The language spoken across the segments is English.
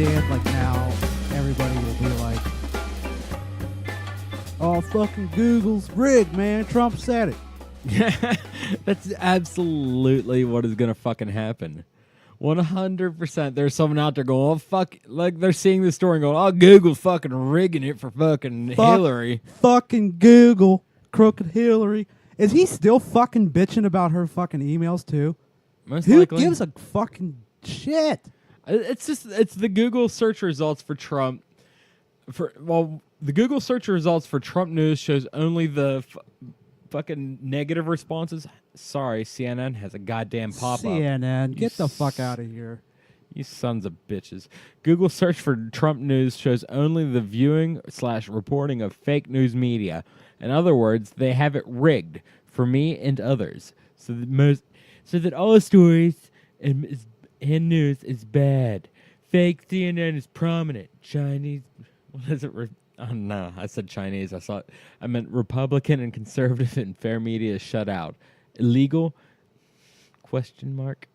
understand, like, now everybody will be like, oh, fucking Google's rigged, man. Trump said it. That's absolutely what is gonna fucking happen. 100%. There's someone out there going, oh fuck, like they're seeing the story and going, oh, Google's fucking rigging it for fucking Hillary. Fucking Google. Crooked Hillary. Is he still fucking bitching about her fucking emails too? Most Who likely. gives a fucking shit? It's the Google search results for Trump. The Google search results for Trump news shows only the fucking negative responses. Sorry, CNN has a goddamn pop-up. CNN, get the fuck out of here. You sons of bitches. Google search for Trump news shows only the viewing / reporting of fake news media. In other words, they have it rigged for me and others. So that all stories and news is bad. Fake CNN is prominent. Chinese, what is it? Oh no, I said Chinese. I meant Republican and conservative and fair media is shut out. Illegal? Question mark.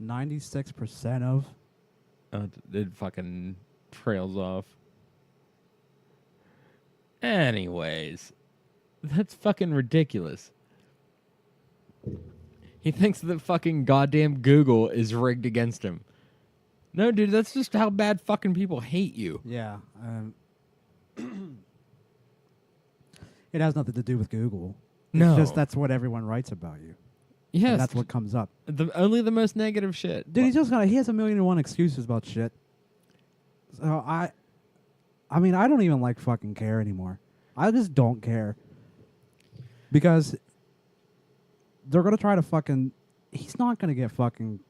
96% of. It fucking trails off. Anyways, that's fucking ridiculous. He thinks that fucking goddamn Google is rigged against him. No, dude, that's just how bad fucking people hate you. Yeah. It has nothing to do with Google. No. It's just that's what everyone writes about you. Yes. And that's what comes up. Only the most negative shit. Dude, he has a million and one excuses about shit. So I mean, I don't even like fucking care anymore. I just don't care. Because they're going to try to fucking... He's not going to get fucking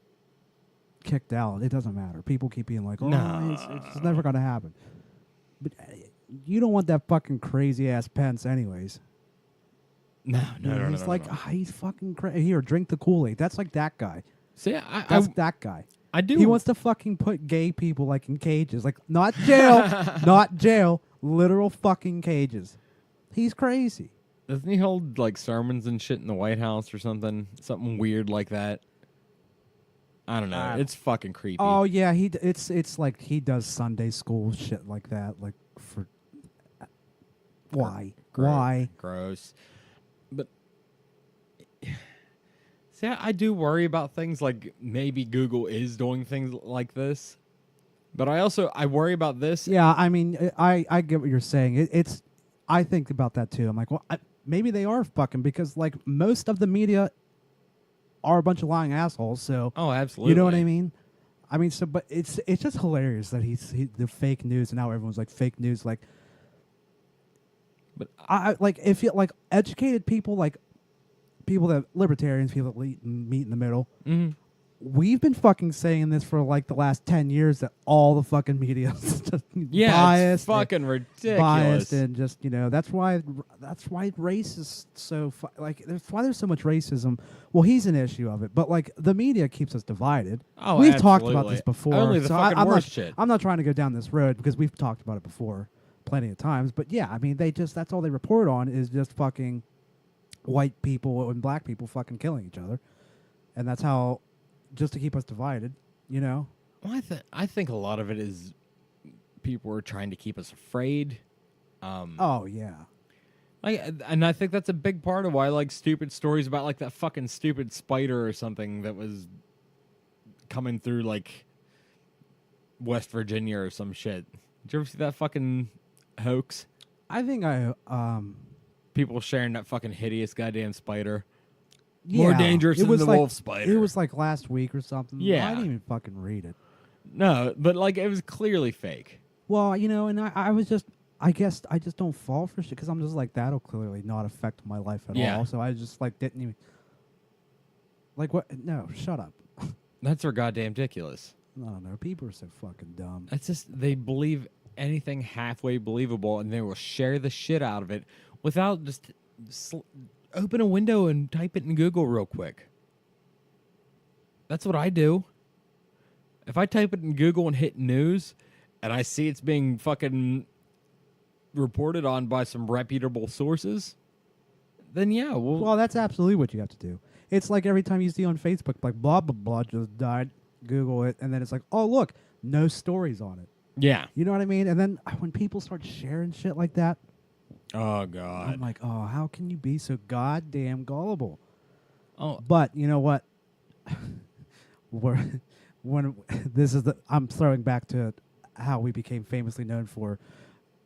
kicked out. It doesn't matter. People keep being like, oh, No. it's never going to happen. But you don't want that fucking crazy-ass Pence anyways. No. He's like, he's fucking crazy. Here, drink the Kool-Aid. That's like that guy. See, That's that guy. I do. He wants to fucking put gay people like in cages, like not jail, not jail, literal fucking cages. He's crazy. Doesn't he hold like sermons and shit in the White House or something? Something weird like that. I don't know. It's fucking creepy. Oh yeah, it's like he does Sunday school shit like that, like for why? Why? Gross. But see, I do worry about things like maybe Google is doing things like this. But I worry about this. Yeah, I mean, I get what you're saying. I think about that too. I'm like, well, maybe they are fucking because like most of the media are a bunch of lying assholes. So oh, absolutely. You know what I mean? I mean, so but it's just hilarious that he's the fake news and now everyone's like fake news. Like, but I like if you like educated people, like people that libertarians, people that meet in the middle. Mm-hmm. We've been fucking saying this for like the last 10 years that all the fucking media is just biased, it's fucking ridiculous. Biased and just that's why race is so that's why there's so much racism. Well, he's an issue of it, but like the media keeps us divided. Oh, we've absolutely. talked about this before. Only the fucking worst shit. I'm not trying to go down this road because we've talked about it before plenty of times. But yeah, I mean that's all they report on is just fucking white people and black people fucking killing each other, and that's how. Just to keep us divided, Well, I think a lot of it is people are trying to keep us afraid. Oh yeah, and I think that's a big part of why I like stupid stories about like that fucking stupid spider or something that was coming through like West Virginia or some shit. Did you ever see that fucking hoax? I think people sharing that fucking hideous goddamn spider. Yeah, More dangerous than the wolf spider. It was like last week or something. Yeah. I didn't even fucking read it. No, but like it was clearly fake. Well, and I was just, I guess I just don't fall for shit because I'm just like, that'll clearly not affect my life at all. So I just like didn't even, like what? No, shut up. That's goddamn ridiculous. I don't know. People are so fucking dumb. It's just they believe anything halfway believable and they will share the shit out of it without just open a window and type it in Google real quick. That's what I do. If I type it in Google and hit news and I see it's being fucking reported on by some reputable sources, then yeah. Well, that's absolutely what you have to do. It's like every time you see on Facebook, like blah, blah, blah just died, Google it, and then it's like, oh, look, no stories on it. Yeah. You know what I mean? And then when people start sharing shit like that, Oh God. I'm like, oh, how can you be so goddamn gullible? Oh. But you know what? When this is I'm throwing back to how we became famously known for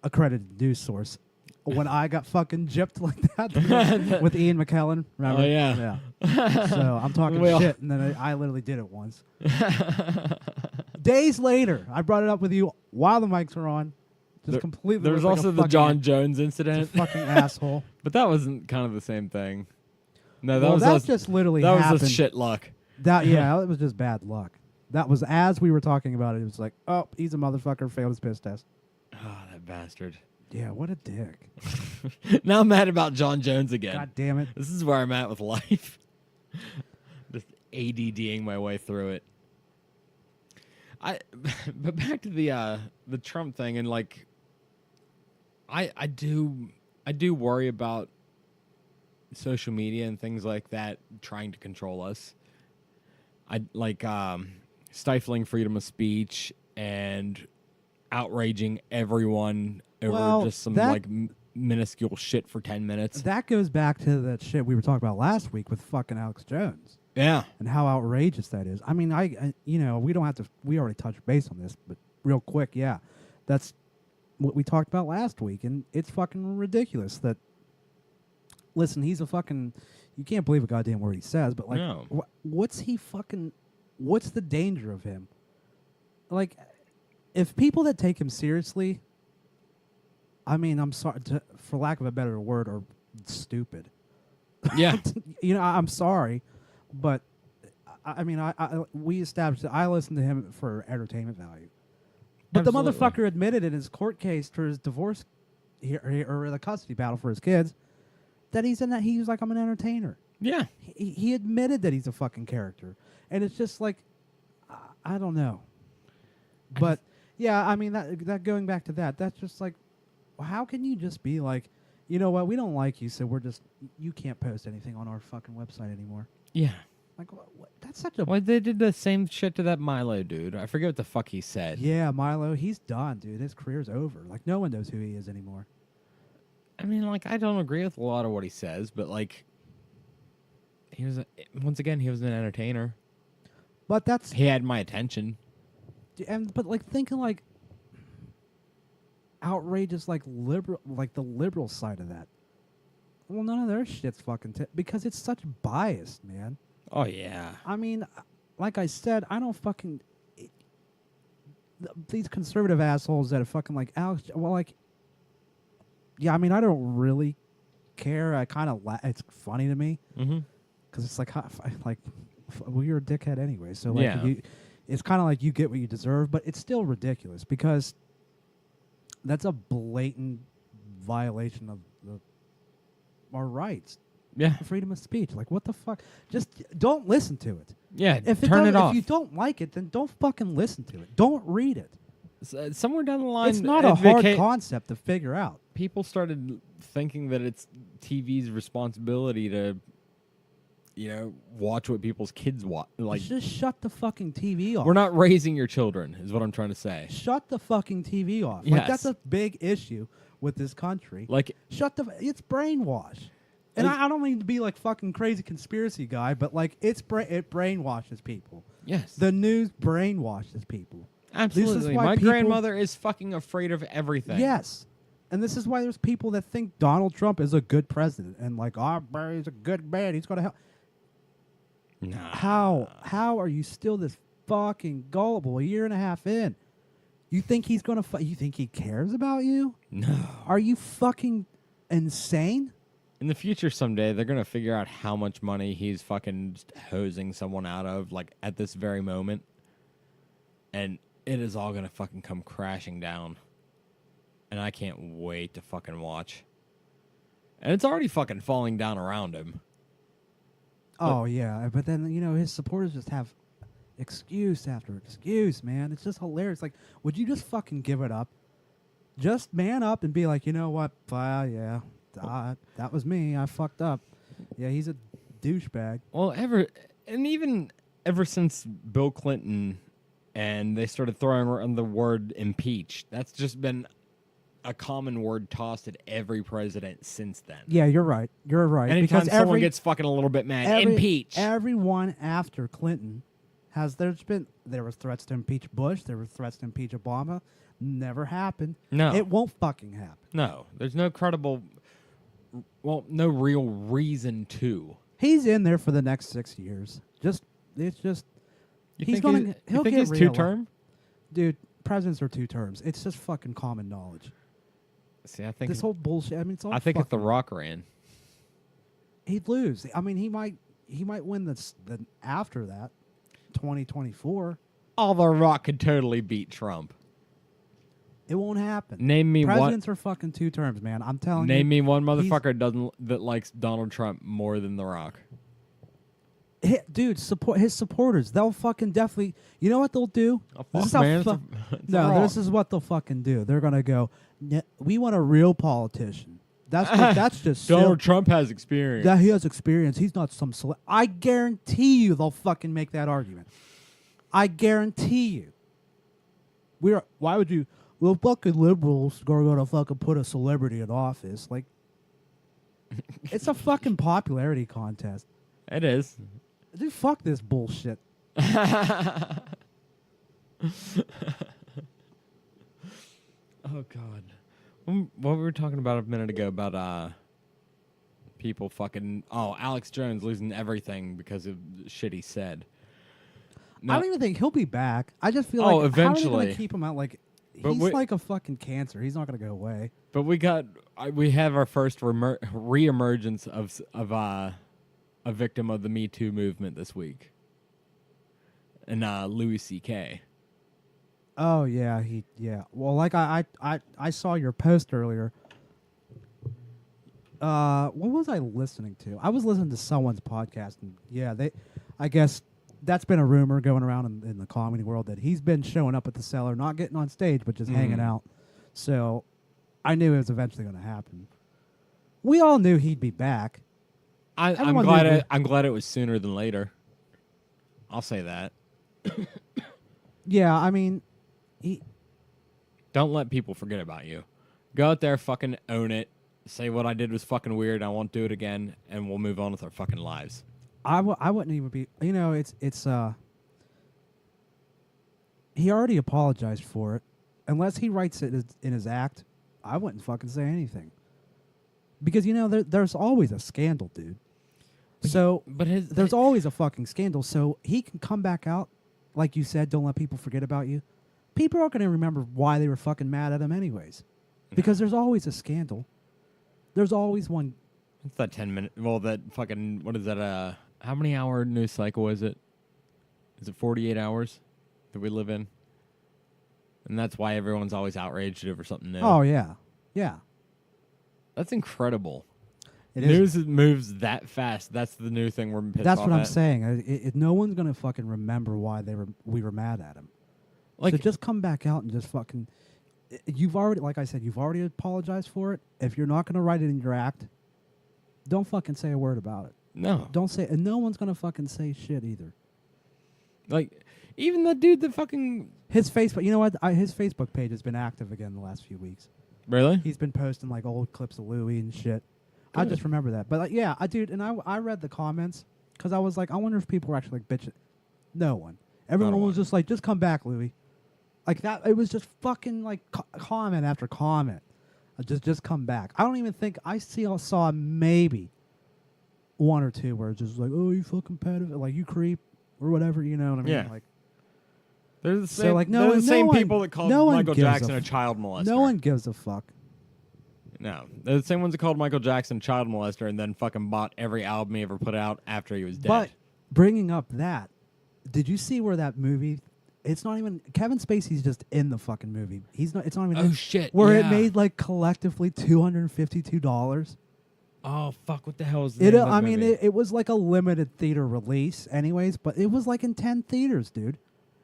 accredited news source. When I got fucking gypped like that with Ian McKellen, remember? Oh yeah. So I'm talking Well. shit, and then I literally did it once. Days later, I brought it up with you while the mics were on. Just completely. There was looked like also a the fucking John Jones just a incident, fucking asshole. but that wasn't kind of the same thing. No, that Well, was that us- just literally that happened. was just shit luck. That it was just bad luck. That was as we were talking about it. It was like, oh, he's a motherfucker, failed his piss test. Oh, that bastard. Yeah, what a dick. Now I'm mad about John Jones again. God damn it. This is where I'm at with life. Just ADDing my way through it. But back to the Trump thing, and like, I do worry about social media and things like that trying to control us. I like stifling freedom of speech and outraging everyone over Well, just some that- like minuscule shit for 10 minutes. That goes back to that shit we were talking about last week with fucking Alex Jones Yeah. and how outrageous that is. I mean, I you know, we don't have to, we already touched base on this, but real quick, yeah, that's what we talked about last week, and it's fucking ridiculous that, listen, he's a fucking, you can't believe a goddamn word he says, but like, No. what's the danger of him? Like, if people that take him seriously, I mean, I'm sorry, for lack of a better word, are stupid. Yeah. You know, I'm sorry, but I mean, we established that I listen to him for entertainment value. But Absolutely. the motherfucker admitted in his court case for his divorce or the custody battle for his kids that he was like, I'm an entertainer. Yeah. He admitted that he's a fucking character, and it's just like, I don't know. But yeah, I mean that going back to that's just like, how can you just be like, you know what, we don't like you, so you can't post anything on our fucking website anymore. Yeah. Like, that's such a Well, they did the same shit to that Milo dude. I forget what the fuck he said. yeah, Milo, he's done, dude. His career's over. Like, no one knows who he is anymore. I mean, like, I don't agree with a lot of what he says, but like, once again, he was an entertainer. But that's He had my attention. but like thinking like outrageous, like liberal, like the liberal side of that. Well, none of their shit's fucking because it's such biased, man. Oh yeah. I mean, like I said, I don't fucking these conservative assholes that are fucking like Alex. Well, like, yeah, I mean, I don't really care. I kind of it's funny to me Mm-hmm. because it's like, well, you're a dickhead anyway. So like, Yeah. it's kind of like you get what you deserve, but it's still ridiculous because that's a blatant violation of our rights. Yeah. Freedom of speech. Like, what the fuck? Just don't listen to it. Yeah. If turn it off. If you don't like it, then don't fucking listen to it. Don't read it. Somewhere down the line, It's not a hard concept to figure out. people started thinking that it's TV's responsibility to, watch what people's kids watch. Like, Just shut the fucking TV off. we're not raising your children, is what I'm trying to say. Shut the fucking TV off. Yes. Like, that's a big issue with this country. Like, It's brainwash. And Like- I don't mean to be like fucking crazy conspiracy guy, but like it brainwashes people. yes, The news brainwashes people. absolutely. why My people- grandmother is fucking afraid of everything. Yes. And this is why there's people that think Donald Trump is a good president and like, oh, bro, he's a good man. He's going to help. Nah. How are you still this fucking gullible a year and a half in? You think he's going to you think he cares about you? No. Are you fucking insane? In the future, someday, they're going to figure out how much money he's fucking just hosing someone out of, like, at this very moment. And it is all going to fucking come crashing down. And I can't wait to fucking watch. And it's already fucking falling down around him. Oh yeah, but then his supporters just have excuse after excuse, man. It's just hilarious. Like, would you just fucking give it up? Just man up and be like, you know what? Yeah, that was me. I fucked up. Yeah, he's a douchebag. Well, even ever since Bill Clinton and they started throwing around the word impeach. That's just been a common word tossed at every president since then. Yeah, you're right. You're right. Anytime because someone gets fucking a little bit mad, impeach. Everyone after Clinton there was threats to impeach Bush, there were threats to impeach Obama. Never happened. No. It won't fucking happen. No, there's no credible, no real reason to. He's in there for the next 6 years. You He'll think get he's reelected. 2-term? Dude, presidents are 2 terms. It's just fucking common knowledge. See, I think This whole bullshit. I mean, it's all. if The fucking- Rock ran. He'd lose. I mean, he might win the after that, 2024. Oh, The Rock could totally beat Trump. It won't happen. Name me Presidents are fucking 2 terms, man. I'm telling you. Name me one he's- motherfucker that likes Donald Trump more than The Rock. Dude, support his supporters. They'll fucking definitely. You know what they'll do? Oh, This fuck, is how man. fu- It's The No, Rock. this is what they'll fucking do. They're gonna go. We want a real politician. That's just Donald Trump has experience. that he has experience. He's not some. I guarantee you, they'll fucking make that argument. I guarantee you. Why would you? Well, fucking liberals are gonna fucking put a celebrity in office. Like, it's a fucking popularity contest. It is. Dude, fuck this bullshit. Oh God. What we were talking about a minute ago about people fucking Alex Jones losing everything because of shit he said. I don't even think he'll be back. I just feel Oh, like how are they eventually. gonna keep him out? Like, But he's we- like a fucking cancer. He's not gonna go away. But we have our first reemergence of a victim of the Me Too movement this week. And Louis C.K. Oh yeah, yeah. Well, like I saw your post earlier. What was I listening to? I was listening to someone's podcast, and yeah, I guess that's been a rumor going around in the comedy world that he's been showing up at the Cellar, not getting on stage, but just hanging out. So I knew it was eventually going to happen. We all knew he'd be back. I'm Everyone glad knew I'm glad it was sooner than later. I'll say that. Yeah, I mean, Don't let people forget about you. Go out there, fucking own it. Say what I did was fucking weird. I won't do it again, and we'll move on with our fucking lives. I wouldn't even be. You know, it's he already apologized for it. Unless he writes it in his act, I wouldn't fucking say anything. Because you know there's always a scandal, dude. So But there's always a fucking scandal. So he can come back out, like you said. Don't let people forget about you. People aren't going to remember why they were fucking mad at him, anyways. Because there's always a scandal. There's always one. It's that 10-minute. Well, that fucking. What is that? How many hour news cycle is it? Is it 48 hours that we live in? And that's why everyone's always outraged over something new. Oh yeah, yeah. That's incredible. It is. News moves that fast. That's the new thing we're pissed That's off what I'm at. saying. No one's gonna fucking remember why we were mad at him. Like, So just come back out and just fucking. You've already, like I said, you've already apologized for it. If you're not gonna write it in your act, don't fucking say a word about it. no. Don't say, and no one's gonna fucking say shit either. Like, even the dude that fucking. His Facebook, you know what? His Facebook page has been active again the last few weeks. Really? He's been posting like old clips of Louis and shit. I Good. just remember that. But yeah, I read the comments because I was like, I wonder if people were actually like bitching. No one. Everyone was one. just like, just come back, Louis. Like that. It was just fucking like comment after comment. Just come back. I don't even think I saw maybe one or two where it's just like, oh, you fucking pedophile, like you creep or whatever. You know what I mean? Yeah. Like They're the So, same, like, they're the same one- people that called no one Michael gives a Jackson a f- child molester. no one gives a fuck. No. They're the same ones that called Michael Jackson a child molester and then fucking bought every album he ever put out after he was dead. But bringing up that, did you see where that movie? It's not even Kevin Spacey's just in the fucking movie. He's not. It's not even. Oh, in, shit, Where it yeah. made like collectively $252. Oh, fuck. What the hell is the It. name of that I mean, movie? it was like a limited theater release, anyways. But it was like in 10 theaters, dude.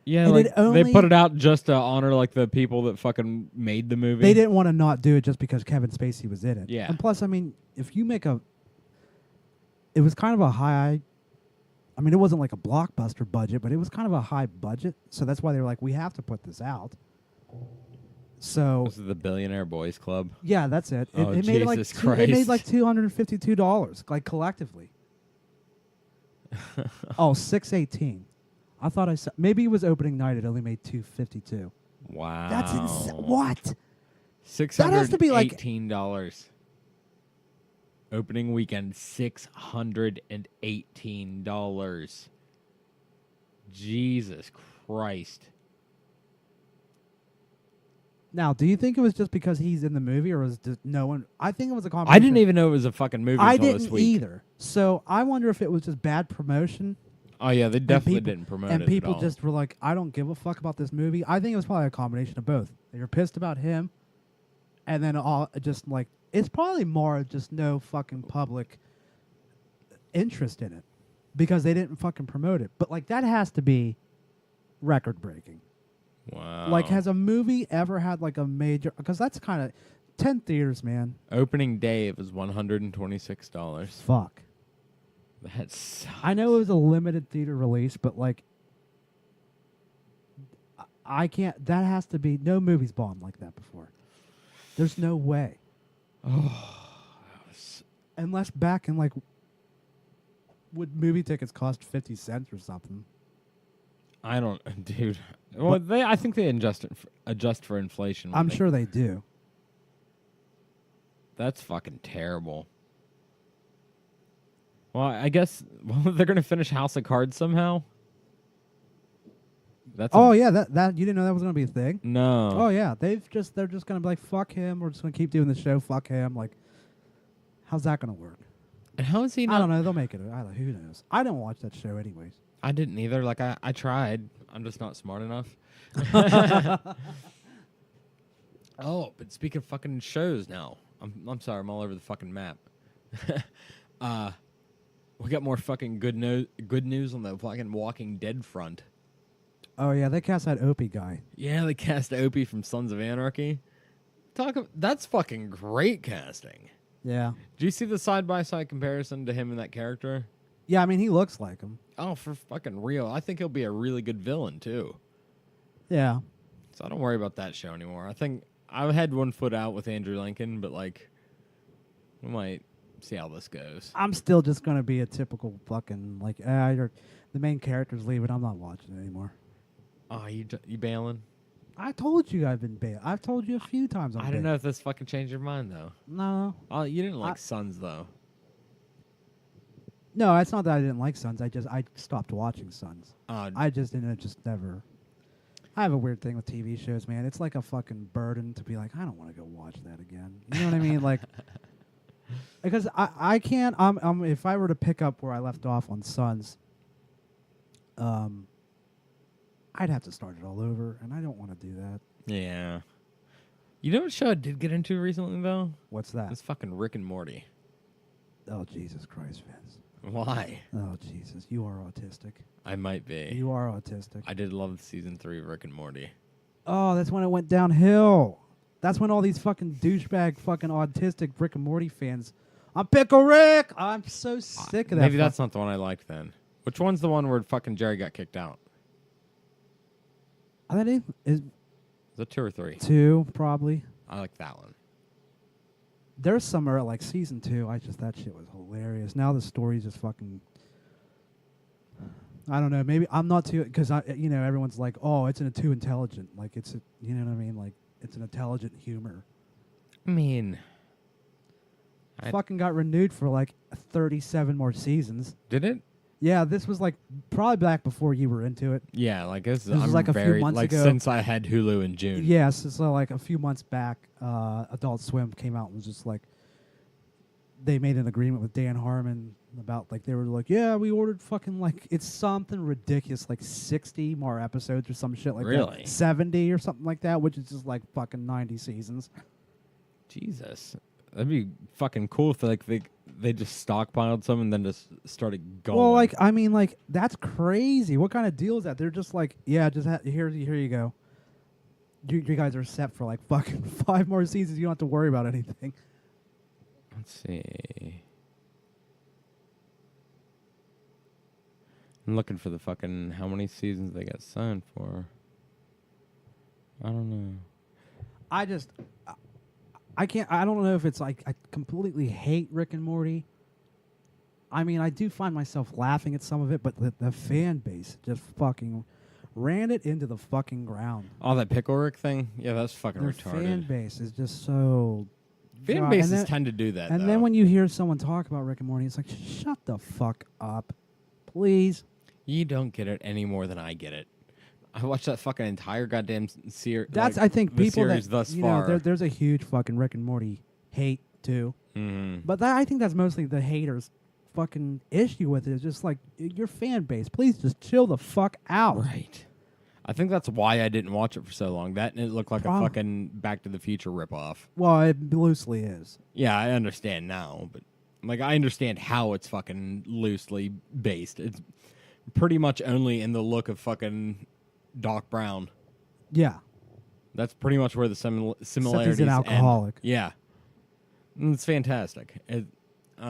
Yeah, and like it only- they put it out just to honor like the people that fucking made the movie. They didn't want to not do it just because Kevin Spacey was in it. Yeah. And plus, I mean, if you make it was kind of a high I mean, it wasn't like a blockbuster budget, but it was kind of a high budget. So that's why they were like, we have to put this out. So This is the Billionaire Boys Club. yeah, that's it. Oh, It made like Jesus it made Christ. like $252, like collectively. Oh, 618. I thought I said maybe it was opening night. It only made 252. Wow. That's insane. What? $618. That has to be like- Opening weekend, $618. Jesus Christ. Now, do you think it was just because he's in the movie, or was just no one? I think it was a combination. I didn't even know it was a fucking movie I until this didn't week. either. So I wonder if it was just bad promotion. Oh yeah, they definitely people- didn't promote And it people at all. just were like, I don't give a fuck about this movie. I think it was probably a combination of both. They were pissed about him, and then all just like it's probably more just no fucking public interest in it because they didn't fucking promote it. But like that has to be record breaking. Wow. Like, has a movie ever had like a major? Because that's kind of 10 theaters, man. Opening day, it was $126. Fuck. That's. I know it was a limited theater release, but like, I can't. That has to be no movie's bombed like that before. There's no way. Unless back in like, would movie tickets cost 50 cents or something? I don't, dude. Well, I think they adjust for inflation. when I'm they- sure they do. That's fucking terrible. Well, I guess they're gonna finish House of Cards somehow. That's Oh yeah, that you didn't know that was gonna be a thing. no. Oh yeah, they're just gonna be like, fuck him. We're just gonna keep doing the show. Fuck him. Like, how's that gonna work? And how is he I not? don't know. They'll make it. Who knows? I don't watch that show anyways. I didn't either. Like I tried. I'm just not smart enough. Oh, but speaking of fucking shows now, I'm sorry, I'm all over the fucking map. We got more fucking good news on the fucking Walking Dead front. Oh yeah, they cast that Opie guy. Yeah, they cast Opie from Sons of Anarchy. That's fucking great casting. Yeah. Do you see the side by side comparison to him and that character? Yeah, I mean he looks like him. Oh, for fucking real. I think he'll be a really good villain too. Yeah. So I don't worry about that show anymore. I think I've had one foot out with Andrew Lincoln, but like we might see how this goes. I'm still just gonna be a typical fucking like the main character's leaving. I'm not watching it anymore. Oh, you bailing? I told you I've been bailing. I've told you a few times. I don't know if this fucking changed your mind though. No. Oh, you didn't like I- Sons though. No, it's not that I didn't like Sons. I stopped watching Sons. Uh, I just didn't. Just never. I have a weird thing with TV shows, man. It's like a fucking burden to be like, I don't want to go watch that again. You know what I mean? Like, because I can't. If I were to pick up where I left off on Sons, I'd have to start it all over, and I don't want to do that. yeah. You know what show I did get into recently though? What's that? It's fucking Rick and Morty. Oh Jesus Christ, Vince. Why? Oh Jesus, you are autistic. I might be. You are autistic. I did love season 3 of Rick and Morty. Oh, that's when it went downhill. That's when all these fucking douchebag, fucking autistic Rick and Morty fans. I'm Pickle Rick. I'm so sick of that. Maybe that's not the one I liked then. Which one's the one where fucking Jerry got kicked out? I think it is Is it 2 or 3? 2 probably. I like that one. There's some are like season 2. That shit was hilarious. Now the story's just fucking. I don't know. Maybe I'm not too because everyone's like, oh, it's too intelligent. Like it's you know what I mean. Like it's an intelligent humor. I mean, Fucking got renewed for like 37 more seasons. did it? Yeah, this was like probably back before you were into it. Yeah, like this was I'm like a few very months like ago. since I had Hulu in June. Yes, so like a few months back, Adult Swim came out and was just like, they made an agreement with Dan Harmon about like they were like, yeah, we ordered fucking like it's something ridiculous like 60 more episodes or some shit like Really? that, 70 or something like that, which is just like fucking 90 seasons. Jesus, that'd be fucking cool if like they just stockpiled some and then just started going. Well, like I mean, like that's crazy. What kind of deal is that? They're just like, yeah, just here you go. You guys are set for like fucking 5 more seasons. You don't have to worry about anything. Let's see. I'm looking for the fucking how many seasons they got signed for. I don't know. I can't. I don't know if it's like I completely hate Rick and Morty. I mean, I do find myself laughing at some of it, but the fan base just fucking ran it into the fucking ground. Oh, that Pickle Rick thing? Yeah, that's fucking Their retarded. fan base is just so. Fan God, bases and then- tend to do that, And though. then when you hear someone talk about Rick and Morty, it's like, shut the fuck up, please. You don't get it any more than I get it. I watched that fucking entire goddamn series. That's I think the people series that thus you far. know there's a huge fucking Rick and Morty hate too. Mhm. But I think that's mostly the haters' fucking issue with it. Is just like your fan base. Please just chill the fuck out. Right. I think that's why I didn't watch it for so long. That and it looked like a Prob- fucking Back to the Future ripoff. Well, it loosely is. Yeah, I understand now, but like I understand how it's fucking loosely based. It's pretty much only in the look of fucking Doc Brown. Yeah. That's pretty much where the similarities an end. alcoholic. Yeah, and it's fantastic. I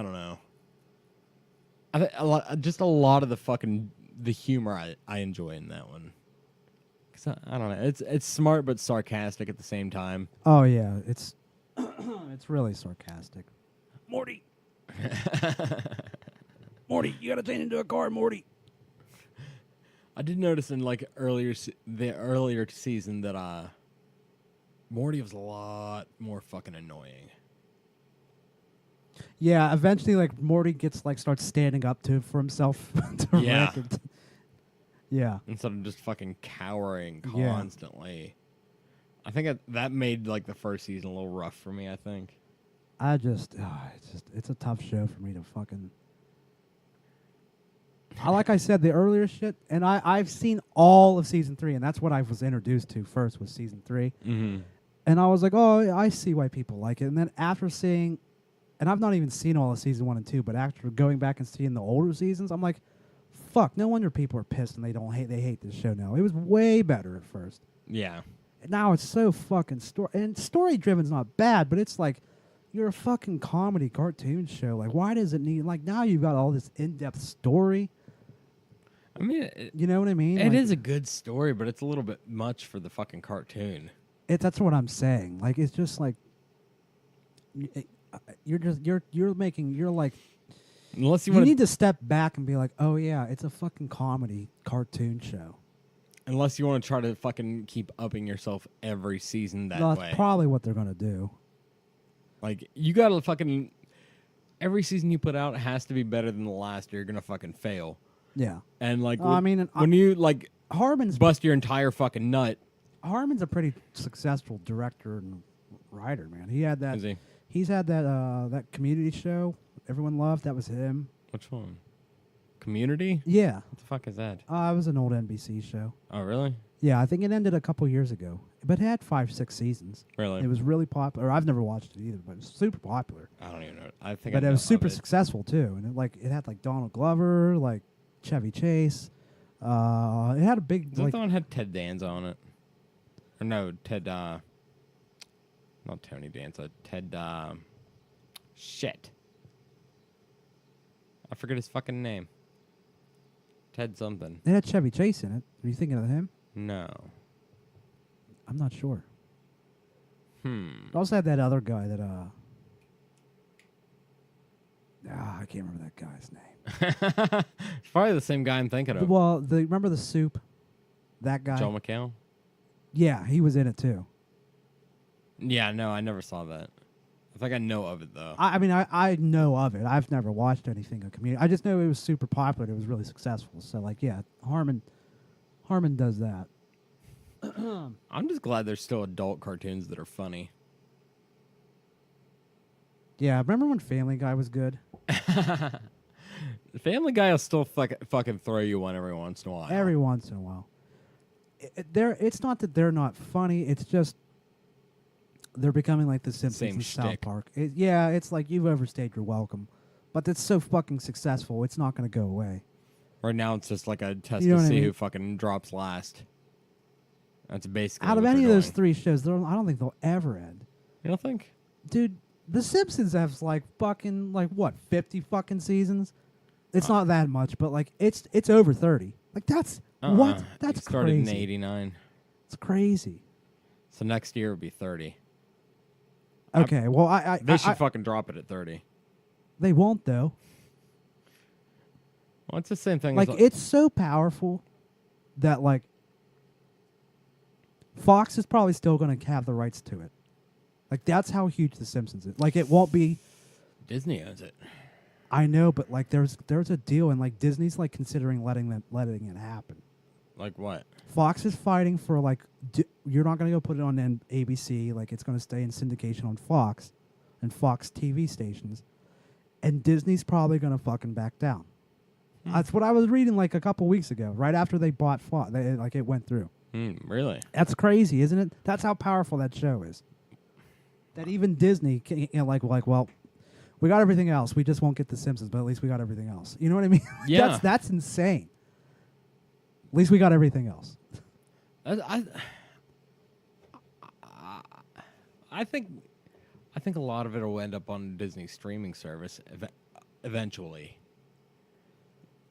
don't know. Just a lot of the fucking the humor I enjoy in that one. 'Cause I don't know. It's smart but sarcastic at the same time. Oh yeah, it's it's really sarcastic. Morty. Morty, you gotta change into a car, Morty. I did notice in like the earlier season that Morty was a lot more fucking annoying. Yeah, eventually, like Morty starts standing up for himself. To Yeah. Rick and yeah. Instead of just fucking cowering Yeah. constantly. I think that made like the first season a little rough for me, I think. It's a tough show for me to fucking. Like I said, the earlier shit, and I've seen all of season 3, and that's what I was introduced to first was season 3, Mm-hmm. and I was like, oh, I see why people like it, and then after seeing, and I've not even seen all of season 1 and 2, but after going back and seeing the older seasons, I'm like, fuck, no wonder people are pissed and they hate this show now. It was way better at first. Yeah. And now it's so fucking story driven's not bad, but it's like you're a fucking comedy cartoon show. Like, why does it need now you've got all this in-depth story. I mean, You know what I mean? it is a good story, but it's a little bit much for the fucking cartoon. That's what I'm saying. Like, it's just like you're like Unless you you want need to step back and be like, oh yeah, it's a fucking comedy cartoon show. unless you want to try to fucking keep upping yourself every season that No, way. that's probably what they're gonna do. Like you gotta fucking every season you put out has to be better than the last, or you're gonna fucking fail. Yeah, And like, I mean, when you like Harmon's bust your entire fucking nut, a pretty successful director and writer, man. He had that. is he? He's had that Community show everyone loved. That was him. Which one? Community? Yeah, What the fuck is that? it was an old NBC show. Oh, really? Yeah, I think it ended a couple years ago, but it had 5-6 seasons. Really? It was really popular. I've never watched it either, but it was super popular. I don't even know. I think. But I it was know of super it. successful too, and it had like Donald Glover, like Chevy Chase. It had a big Is that the one that had Ted Danza on it? Or no, Ted. Not Tony Danza. Ted. Shit. I forget his fucking name. Ted something. it had Chevy Chase in it. Are you thinking of him? No. I'm not sure. Hmm. It also had that other guy that I can't remember that guy's name. It's probably the same guy I'm thinking of. Well, remember the soup? That guy. Joe McHale? Yeah, he was in it too. Yeah, no, I never saw that. I think I know of it though. I mean, I know of it. I've never watched anything of Community. I just know it was super popular. It was really successful. So, like, yeah, Harmon does that. I'm just glad there's still adult cartoons that are funny. Yeah, remember when Family Guy was good? Family Guy will still fucking throw you one every once in a while. Every once in a while. It's not that they're not funny. It's just they're becoming like the Simpsons Same and South shtick. Park. It's like you've overstayed your welcome. But it's so fucking successful. It's not going to go away. Right now, it's just like a test You know to what I see mean? who fucking drops last. That's basically Out of what any of they're those doing. 3 shows, I don't think they'll ever end. You don't think? Dude, The Simpsons has like fucking like what 50 fucking seasons. It's not that much, but like it's over 30. Like that's what? It That's started in crazy. '89. It's crazy. So next year would be 30. Okay, well They should fucking drop it at 30. they won't though. Well, it's the same thing. Like as it's so powerful that like Fox is probably still going to have the rights to it. Like that's how huge The Simpsons is. Like it won't be. Disney owns it. I know, but like there's a deal, and like Disney's like considering letting it happen. Like what? Fox is fighting for like you're not going to go put it on ABC. Like it's going to stay in syndication on Fox and Fox TV stations, and Disney's probably going to fucking back down. That's what I was reading like a couple weeks ago, right after they bought Fox. Like it went through. Really? That's crazy, isn't it? That's how powerful that show is. That even Disney can, well, we got everything else. We just won't get The Simpsons, but at least we got everything else. You know what I mean? Yeah. That's insane. At least we got everything else. I think a lot of it will end up on Disney's streaming service eventually.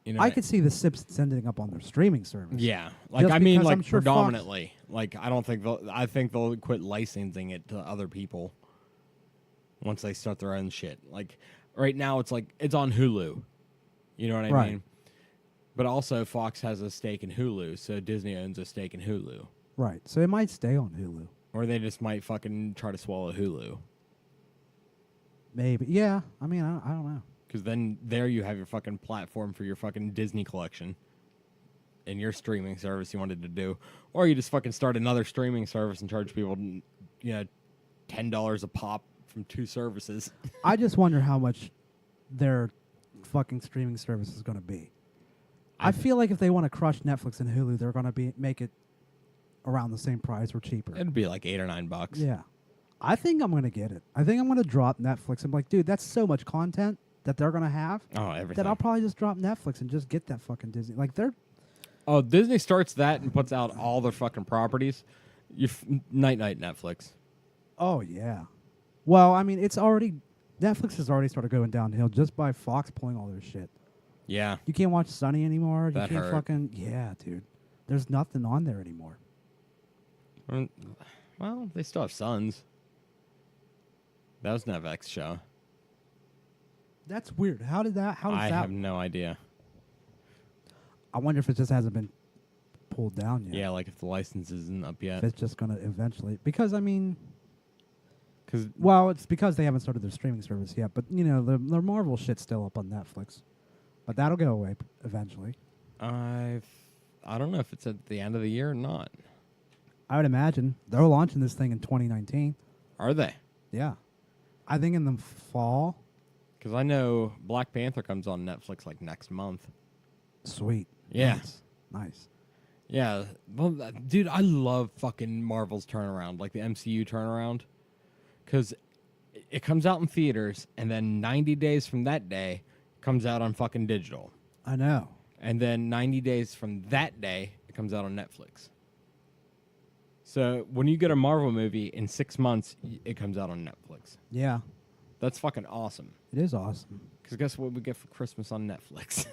You know, I could see The Simpsons ending up on their streaming service. yeah, like Just I mean, because I'm like sure Fox- predominantly. Like I don't think I think they'll quit licensing it to other people once they start their own shit. Like right now, it's like it's on Hulu. You know what I Right. mean? But also, Fox has a stake in Hulu, so Disney owns a stake in Hulu. Right. So it might stay on Hulu. Or they just might fucking try to swallow Hulu. Maybe. Yeah. I mean, I don't know. Because then there you have your fucking platform for your fucking Disney collection and your streaming service you wanted to do. Or you just fucking start another streaming service and charge people, $10 a pop from 2 services. I just wonder how much their fucking streaming service is going to be. I feel like if they want to crush Netflix and Hulu, they're going to make it around the same price or cheaper. It'd be like $8 or $9. Yeah. I think I'm going to get it. I think I'm going to drop Netflix. I'm like, dude, that's so much content that they're going to have Oh, everything. that I'll probably just drop Netflix and just get that fucking Disney. Like, they're... Oh, Disney starts that and puts out all their fucking properties. Night Netflix. Oh, yeah. Well, I mean, it's already... Netflix has already started going downhill just by Fox pulling all their shit. Yeah. You can't watch Sunny anymore. That you can't hurt. fucking... Yeah, dude. There's nothing on there anymore. Well, they still have Sons. That was an FX show. That's weird. How does that... I have no idea. I wonder if it just hasn't been pulled down yet. Yeah, like if the license isn't up yet. If it's just going to eventually... Because, I mean... Because Well, it's because they haven't started their streaming service yet. But, you know, their Marvel shit's still up on Netflix. But that'll go away eventually. I don't know if it's at the end of the year or not. I would imagine. They're launching this thing in 2019. Are they? Yeah. I think in the fall. Because I know Black Panther comes on Netflix like next month. Sweet. Yeah. Nice. Yeah. Well, dude, I love fucking Marvel's turnaround, like the MCU turnaround. Because it comes out in theaters, and then 90 days from that day, it comes out on fucking digital. I know. And then 90 days from that day, it comes out on Netflix. So when you get a Marvel movie in 6 months, it comes out on Netflix. Yeah. That's fucking awesome. It is awesome. Because guess what we get for Christmas on Netflix?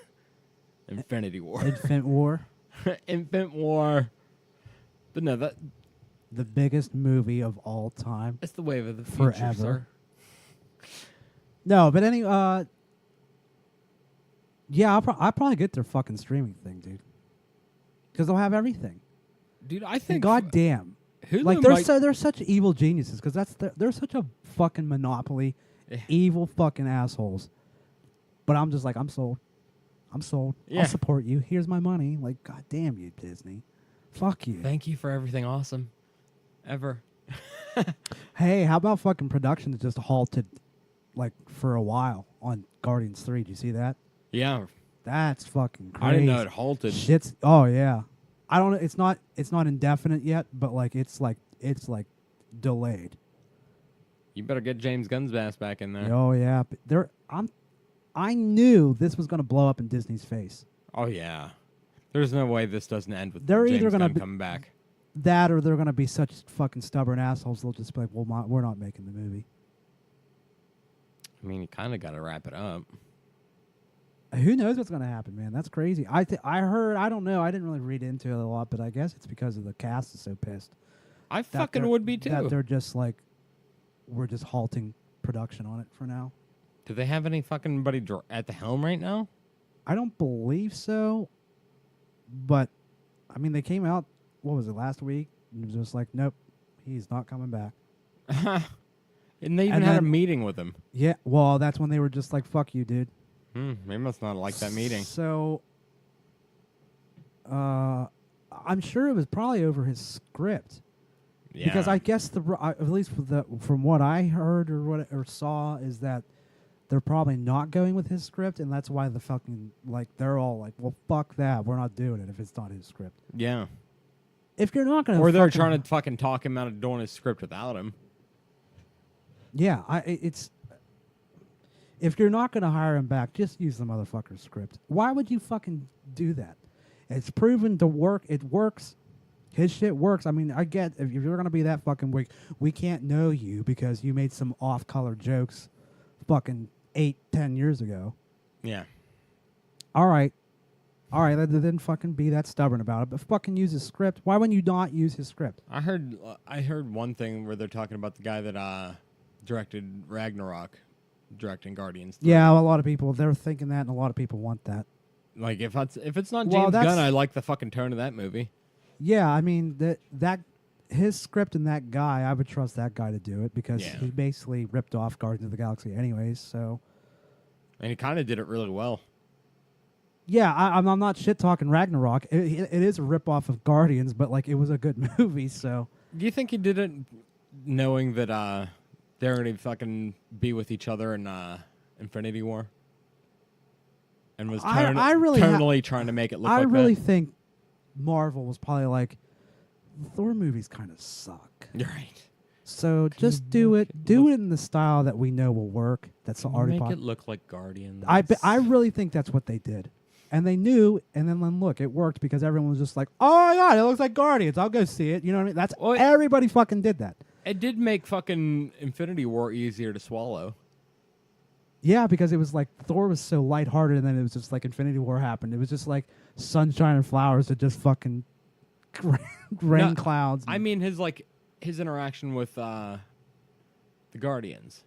Infinity War. Infant War. Infant War. But no, The biggest movie of all time. that's the wave of the future, Forever. sir. No, but yeah, I'll probably get their fucking streaming thing, dude. Because they'll have everything. Dude, I And think goddamn. Hulu Like might, they're such evil geniuses because they're such a fucking monopoly, Yeah. evil fucking assholes. But I'm just like I'm sold. I'm sold. Yeah. I'll support you. Here's my money. Like goddamn you, Disney. Fuck you. thank you for everything awesome ever. Hey, how about fucking production that just halted, like for a while on Guardians 3? Do you see that? Yeah. That's fucking crazy. I didn't know it halted. Shit's. Oh yeah. I don't. It's not indefinite yet, but like it's like delayed. You better get James Gunn's ass back in there. Oh yeah. But I knew this was gonna blow up in Disney's face. Oh yeah. There's no way this doesn't end with They're James either gonna Gunn be- coming back. That or they're gonna be such fucking stubborn assholes. They'll just be like, "Well, we're not making the movie." I mean, you kind of got to wrap it up. Who knows what's gonna happen, man? That's crazy. I heard. I don't know. I didn't really read into it a lot, but I guess it's because of the cast is so pissed. I that fucking they're- would be too. That they're just like, we're just halting production on it for now. Do they have any fucking buddy at the helm right now? I don't believe so, but I mean, they came out. What was it last week? And it was just like, nope, he's not coming back. And they even And had a then- meeting with him. Yeah, well, that's when they were just like, fuck you, dude. They must not like that meeting. So, I'm sure it was probably over his script. Yeah. Because I guess at least from what I heard or saw is that they're probably not going with his script, and that's why the fucking they're all like, well, fuck that, we're not doing it if it's not his script. Yeah. If you're not gonna, Or they're trying to fucking talk him out of doing his script without him. yeah, it's if you're not gonna hire him back, just use the motherfucker's script. Why would you fucking do that? It's proven to work. It works. His shit works. I mean, I get if you're gonna be that fucking weak, we can't know you because you made some off-color jokes, fucking 8-10 years ago. Yeah. All right, then fucking be that stubborn about it. But fucking use his script. Why wouldn't you not use his script? I heard one thing where they're talking about the guy that directed Ragnarok, directing Guardians 3. Yeah, a lot of people they're thinking that, and a lot of people want that. Like if it's not Well, James that's- Gunn, I like the fucking tone of that movie. Yeah, I mean that his script and that guy, I would trust that guy to do it because Yeah. he basically ripped off Guardians of the Galaxy, anyways. So And he kind of did it really well. yeah, I'm not shit talking Ragnarok. It is a rip off of Guardians, but like it was a good movie. So Do you think he did it knowing that they're going to fucking be with each other in Infinity War? And was I really tonally trying to make it look I like really that? think Marvel was probably like, Thor movies kind of suck. You're right. So just do it. Do it in the style that we know will work. That's already Make pop- it look like Guardians. I really think that's what they did. And they knew, and then look, it worked because everyone was just like, oh my God, it looks like Guardians. I'll go see it. You know what I mean? That's Well, everybody fucking did that. It did make fucking Infinity War easier to swallow. Yeah, because it was like Thor was so lighthearted, and then it was just like Infinity War happened. It was just like sunshine and flowers that just fucking rain No, clouds. I mean his interaction with the Guardians.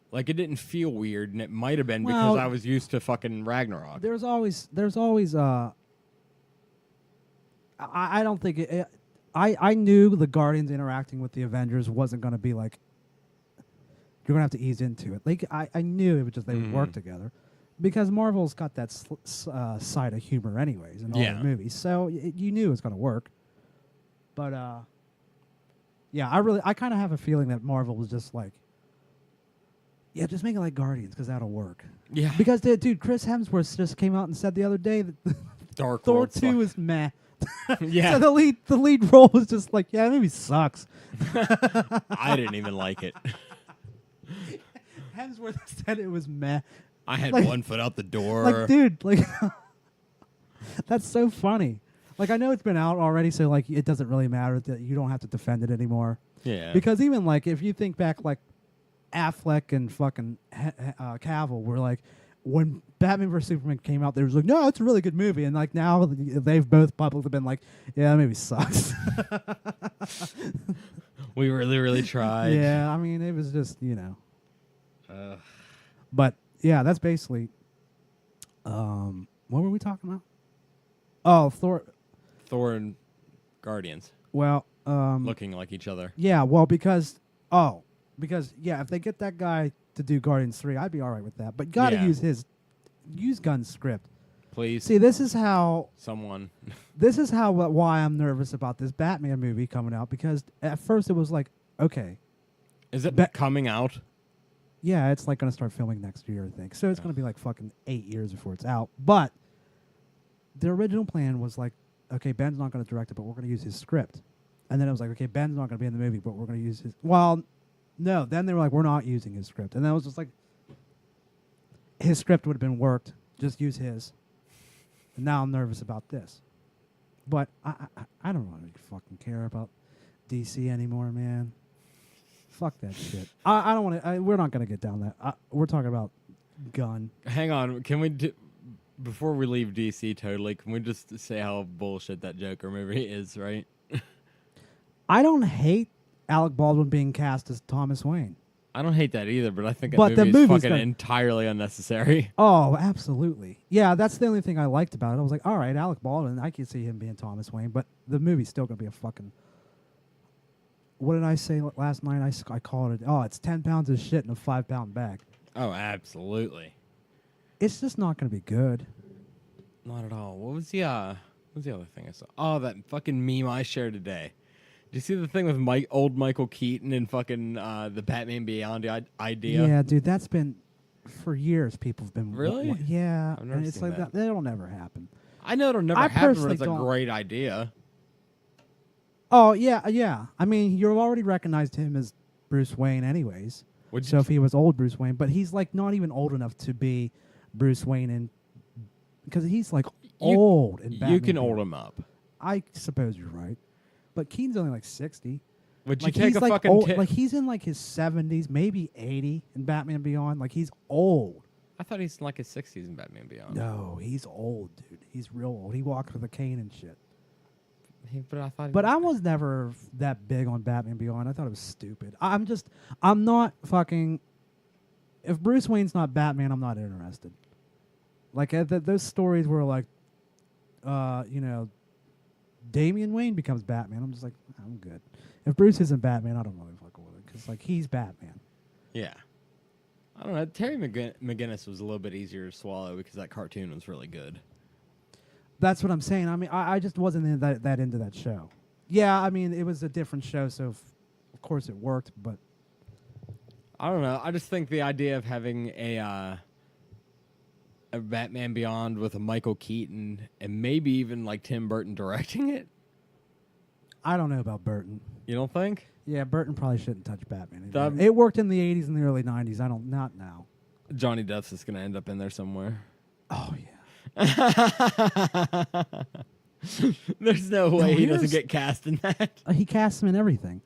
Like it didn't feel weird, and it might have been because Well, I was used to fucking Ragnarok. there's always I don't think I knew the Guardians interacting with the Avengers wasn't going to be like you're going to have to ease into it. Like I knew it was just they would work together because Marvel's got that side of humor anyways in all Yeah. the movies. So you knew it was going to work. But yeah, I kind of have a feeling that Marvel was just like yeah, just make it like Guardians because that'll work. Yeah. Because dude, Chris Hemsworth just came out and said the other day that Dark Thor World 2 is meh. Yeah. So the lead role was just like, yeah, that movie sucks. I didn't even like it. Hemsworth said it was meh. I had Like- one foot out the door. Like, dude, like that's so funny. Like I know it's been out already, so like it doesn't really matter that you don't have to defend it anymore. Yeah. Because even like if you think back, like Affleck and fucking Cavill were like when Batman vs Superman came out, they was like, no, it's a really good movie, and like now they've both publicly been like, yeah, that movie sucks. we really tried. Yeah, I mean it was just but yeah, that's basically. What were we talking about? Oh, Thor. Thor and Guardians Well, looking like each other. yeah, well because yeah, if they get that guy to do Guardians 3, I'd be all right with that. But you got to Yeah. use Gunn's script. Please, See, this is how why I'm nervous about this Batman movie coming out because at first it was like, okay, is it Ba- coming out? yeah, it's like going to start filming next year, I think. So it's going to be like fucking 8 years before it's out. But the original plan was like, okay, Ben's not going to direct it, but we're going to use his script. And then it was like, okay, Ben's not going to be in the movie, but we're going to use his. Well, no. Then they were like, we're not using his script, and then it was just like, his script would have been worked. Just use his. And now I'm nervous about this. But I don't really fucking care about DC anymore, man. Fuck that shit. I don't want to. We're not going to get down that. We're talking about Gunn. Hang on, can we before we leave DC totally, can we just say how bullshit that Joker movie is, right? I don't hate Alec Baldwin being cast as Thomas Wayne. I don't hate that either, but I think But that the movie is movie's fucking gonna- entirely unnecessary. Oh, absolutely. Yeah, that's the only thing I liked about it. I was like, all right, Alec Baldwin, I can see him being Thomas Wayne, but the movie's still going to be a fucking... What did I say last night? I called it, it's 10 pounds of shit in a 5-pound bag. Oh, absolutely. It's just not going to be good. Not at all. What was the other thing I saw? Oh, that fucking meme I shared today. Did you see the thing with old Michael Keaton and fucking the Batman Beyond idea? Yeah, dude, that's been... For years, people have been... Really? Yeah, I've never and it's seen like that. that'll never happen. I know it'll never I happen, but personally it's a don't- great idea. Oh, yeah. I mean, you already recognized him as Bruce Wayne anyways. Would you So if he was old Bruce Wayne, but he's like not even old enough to be Bruce Wayne, and because he's like old in Batman. you can old Beyond. him up. I suppose you're right, but Keaton's only like 60. Would you Like take he's a like fucking old, tip? like he's in like his 70s, maybe 80 in Batman Beyond. Like he's old. I thought he's in like his 60s in Batman Beyond. No, he's old, dude. He's real old. He walks with a cane and shit. But I thought. But I was never that big on Batman Beyond. I thought it was stupid. I'm not fucking. If Bruce Wayne's not Batman, I'm not interested. Like those stories where like, Damian Wayne becomes Batman. I'm just like, I'm good. If Bruce isn't Batman, I don't really fuck with it because like he's Batman. Yeah. I don't know. Terry McGinnis was a little bit easier to swallow because that cartoon was really good. That's what I'm saying. I mean, I just wasn't that into that show. Yeah, I mean, it was a different show, so of course it worked. But I don't know. I just think the idea of having a Batman Beyond with a Michael Keaton and maybe even like Tim Burton directing it. I don't know about Burton. You don't think? Yeah, Burton probably shouldn't touch Batman. Um, It worked in the 80s and the early 90s. Not now. Johnny Depp's is going to end up in there somewhere. Oh, yeah. There's no way he doesn't here's- get cast in that. He casts him in everything.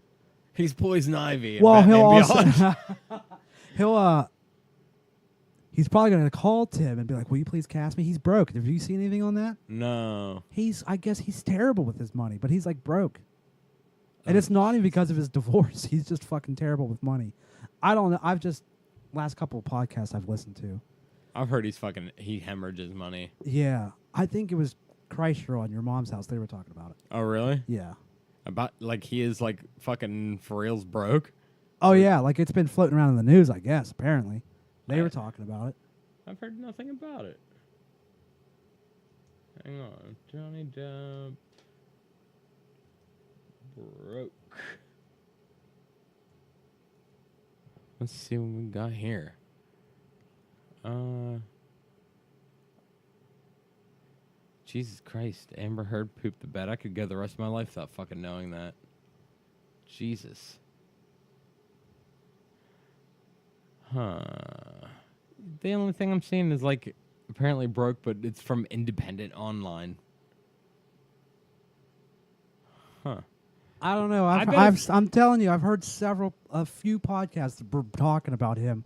He's Poison Ivy. In Well, he'll Batman Beyond. also... he's probably going to call Tim and be like, will you please cast me? He's broke. Have you seen anything on that? No. I guess he's terrible with his money, but he's like broke. And it's not even because of his divorce. He's just fucking terrible with money. I don't know. Last couple of podcasts I've listened to. I've heard he hemorrhages money. Yeah. I think it was Kreischer on Your Mom's House. They were talking about it. Oh, really? Yeah. About like he is like fucking for reals broke? Oh, yeah. Like it's been floating around in the news, I guess, apparently. They were talking about it. I've heard nothing about it. Hang on. Johnny Depp broke. Let's see what we got here. Jesus Christ. Amber Heard pooped the bed. I could go the rest of my life without fucking knowing that. Jesus. Huh. The only thing I'm seeing is like apparently broke, but it's from Independent Online. Huh. I don't know. I bet I'm telling you, I've heard a few podcasts talking about him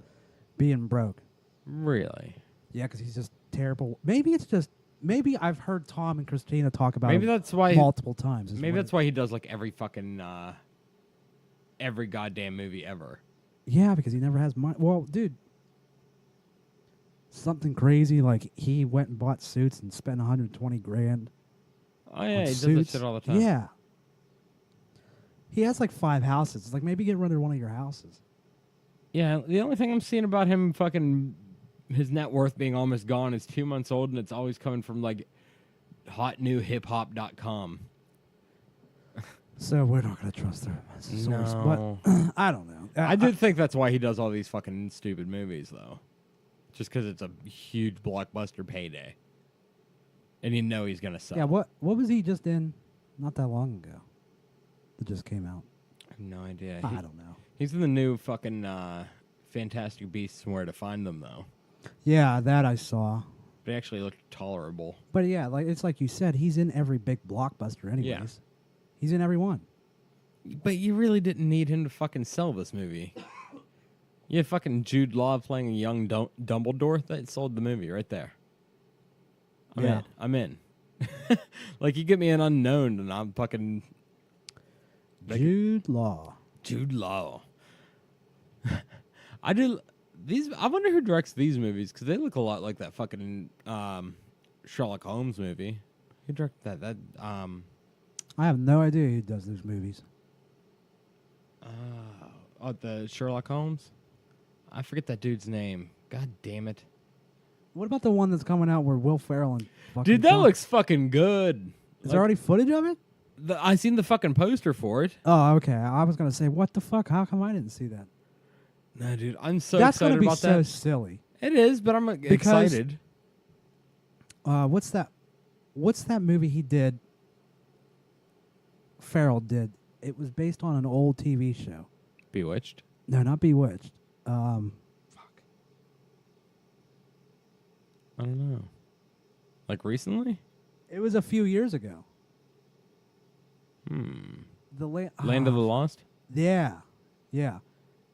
being broke. Really? Yeah, because he's just terrible. Maybe I've heard Tom and Christina talk about Maybe him that's why. multiple times. Maybe that's why he does like every fucking every goddamn movie ever. Yeah, because he never has money. Well, dude, something crazy like he went and bought suits and spent 120 grand. Oh yeah, on he does that suits. shit all the time. Yeah. He has like 5 houses. It's like maybe get rid of one of your houses. Yeah, the only thing I'm seeing about him fucking his net worth being almost gone is 2 months old, and it's always coming from like hotnewhiphop.com. So we're not going to trust their source. No. But I don't know. I did think that's why he does all these fucking stupid movies, though. Just because it's a huge blockbuster payday. And you know he's going to sell. Yeah, what was he just in not that long ago that just came out? I have no idea. I don't know. He's in the new fucking Fantastic Beasts and Where to Find Them, though. Yeah, that I saw. They actually look tolerable. But yeah, like it's like you said, he's in every big blockbuster anyways. Yeah. He's in every one. But you really didn't need him to fucking sell this movie. You had fucking Jude Law playing a young Dumbledore. That sold the movie right there. Yeah. I'm in. Like, you get me an unknown, and I'm fucking Jude Law. Jude Law. I do these. I wonder who directs these movies because they look a lot like that fucking Sherlock Holmes movie. Who directed that? I have no idea who does those movies. The Sherlock Holmes. I forget that dude's name. God damn it, What about the one that's coming out where Will Ferrell and fucking dude! That Tom- looks fucking good. Is there already footage of it? I seen the fucking poster for it. Oh, okay. I was gonna say, what the fuck? How come I didn't see that? No, dude, I'm so That's excited gonna be about so that. silly. It is, but I'm excited. What's that? What's that movie he did? Farrell did. It was based on an old TV show. Bewitched. No, not Bewitched. Fuck. I don't know. Like recently? It was a few years ago. The Land of the Lost? Yeah, yeah.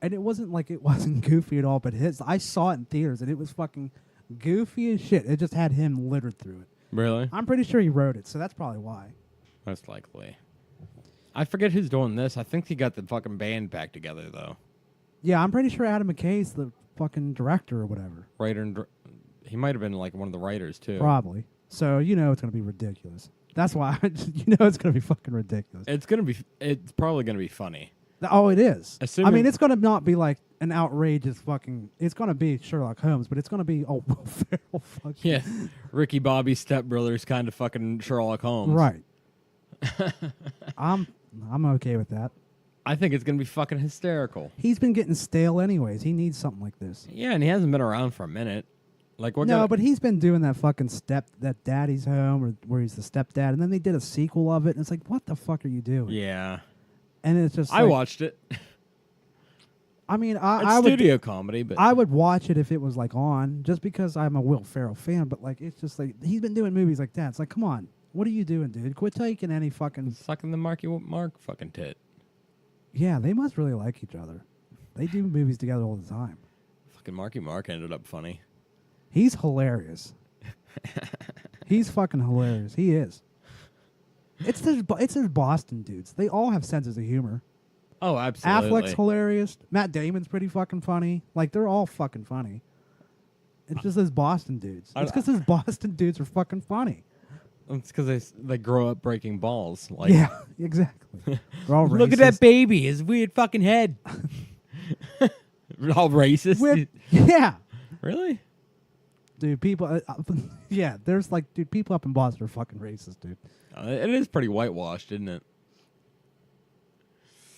And it wasn't like it wasn't goofy at all, but I saw it in theaters and it was fucking goofy as shit. It just had him littered through it. Really? I'm pretty sure he wrote it, so that's probably why. Most likely. I forget who's doing this. I think he got the fucking band back together, though. Yeah, I'm pretty sure Adam McKay's the fucking director or whatever. Writer and he might have been like one of the writers, too. Probably. So you know it's gonna be ridiculous. That's why you know it's gonna be fucking ridiculous. It's probably gonna be funny. Oh, it is. I Assuming- mean, it's gonna not be like an outrageous fucking. It's gonna be Sherlock Holmes, but it's gonna be Will Ferrell fucking. Yeah. Ricky Bobby stepbrothers kind of fucking Sherlock Holmes. Right. I'm okay with that. I think it's gonna be fucking hysterical. He's been getting stale anyways. He needs something like this. Yeah, and he hasn't been around for a minute. Like what? No, but he's been doing that fucking that Daddy's Home, or where he's the stepdad, and then they did a sequel of it, and it's like, what the fuck are you doing? Yeah. And it's just. I like, watched it. I mean, It's I would. studio comedy, but I would watch it if it was like on, just because I'm a Will Ferrell fan. But like, it's just like he's been doing movies like that. It's like, come on, what are you doing, dude? Quit taking any fucking. sucking the Mark fucking tit. Yeah, they must really like each other. They do movies together all the time. Fucking Marky Mark ended up funny. He's hilarious. He's fucking hilarious. He is. It's those Boston dudes. They all have senses of humor. Oh, absolutely. Affleck's hilarious. Matt Damon's pretty fucking funny. Like, they're all fucking funny. It's just those Boston dudes. It's because those Boston dudes are fucking funny. It's because they grow up breaking balls. Like, Yeah, exactly. They're all look at racist. that baby, his weird fucking head. All racist. Yeah. Really? Dude, people... yeah, there's like... Dude, people up in Boston are fucking racist, dude. It is pretty whitewashed, isn't it?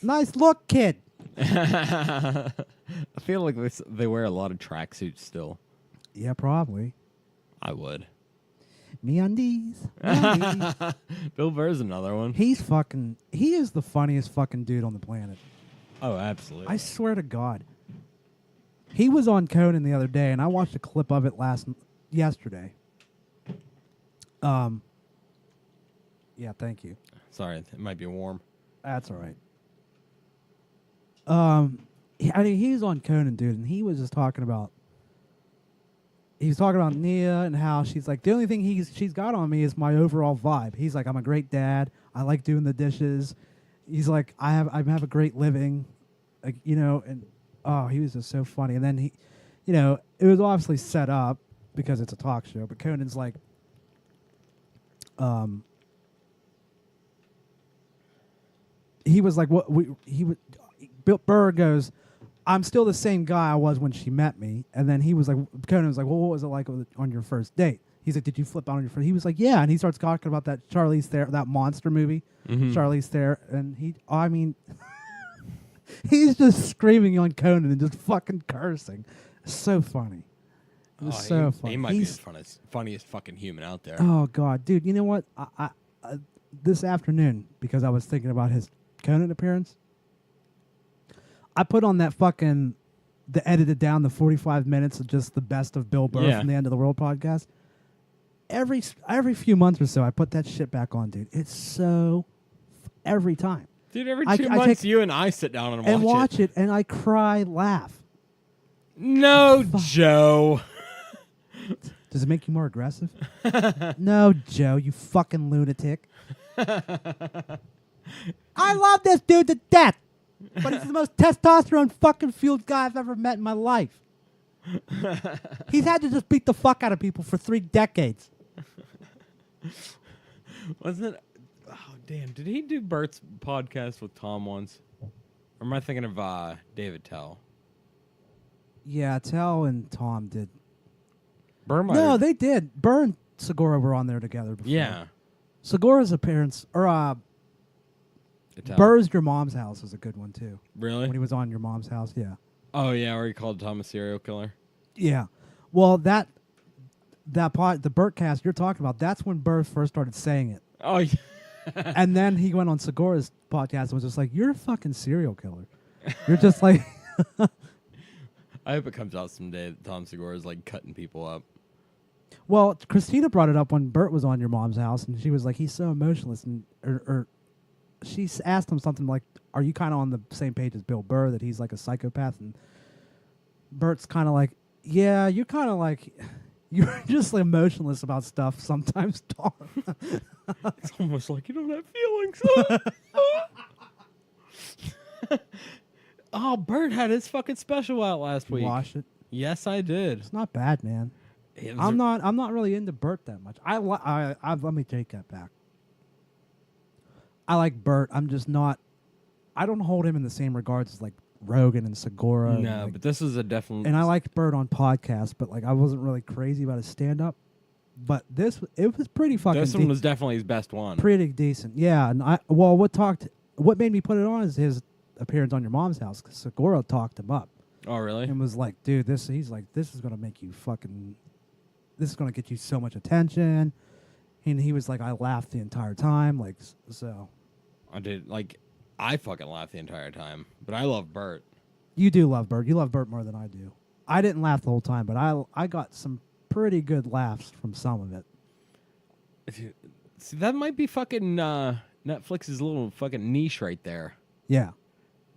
Nice look, kid. I feel like they wear a lot of tracksuits still. Yeah, probably. I would. MeUndies. Bill Burr's another one. He is the funniest fucking dude on the planet. Oh, absolutely. I swear to God. He was on Conan the other day, and I watched a clip of it yesterday. Yeah, thank you. Sorry, it might be warm. That's all right. I mean, he was on Conan, dude, and he was just talking about. He was talking about Nia and how she's like, the only thing she's got on me is my overall vibe. He's like, I'm a great dad. I like doing the dishes. He's like, I have a great living, like, you know, and oh, he was just so funny. And then he, you know, it was obviously set up because it's a talk show, but Conan's like, he was like, Bill Burr goes, I'm still the same guy I was when she met me. And then he was like, Conan was like, well, what was it like on your first date? He's like, did you flip out on your first? He was like, yeah. And he starts talking about that Charlize Theron, that monster movie, Charlize Theron. And I mean, he's just screaming on Conan and just fucking cursing. So funny. It was so funny. He might be the funniest fucking human out there. Oh, God. Dude, you know what? I this afternoon, because I was thinking about his Conan appearance, I put on that fucking the edited down 45 minutes of just the best of Bill Burr from the End of the World podcast. Every few months or so, I put that shit back on, dude. It's so every time. Dude, every 2 months, you and I sit down and watch it, and I cry, laugh. No, Joe. Does it make you more aggressive? No, Joe, you fucking lunatic. I love this dude to death, but he's the most testosterone fucking fueled guy I've ever met in my life. He's had to just beat the fuck out of people for 3 decades. Wasn't it? Oh, damn. Did he do Bert's podcast with Tom once? Or am I thinking of David Tell? Yeah, Tell and Tom did. Burr might No, have- they did. Burr and Segura were on there together before. Yeah. Segura's appearance, or Tell. Burr's Your Mom's House is a good one too. Really? When he was on Your Mom's House, yeah. Oh, yeah, where he called Tom a serial killer. Yeah. Well, the Burtcast you're talking about, that's when Burr first started saying it. Oh, yeah. And then he went on Segura's podcast and was just like, "You're a fucking serial killer. You're just like..." I hope it comes out someday that Tom Segura is like cutting people up. Well, Christina brought it up when Bert was on Your Mom's House, and she was like, "He's so emotionless," and or she asked him something like, "Are you kind of on the same page as Bill Burr that he's like a psychopath?" And Bert's kind of like, "Yeah, you're kind of like." You're just emotionless about stuff sometimes, Tom. It's almost like you don't have feelings. Oh, Bert had his fucking special out last week. Watch it. Yes, I did. It's not bad, man. It was I'm not really into Bert that much. Let me take that back. I like Bert. I'm just not. I don't hold him in the same regards as like Rogan and Segura. No, and, like, but this is a definite. and I liked Bert on podcasts, but like I wasn't really crazy about his stand up. But it was pretty fucking. This one was definitely his best one. pretty decent. Yeah, and what made me put it on is his appearance on Your Mom's House, because Segura talked him up Oh, really? and was like, "Dude, this is gonna make you fucking. This is gonna get you so much attention." And he was like, "I laughed the entire time." Like so. I did. Like, I fucking laughed the entire time. But I love Bert. You do love Bert. You love Bert more than I do. I didn't laugh the whole time, but I got some pretty good laughs from some of it. See, that might be fucking Netflix's little fucking niche right there. Yeah.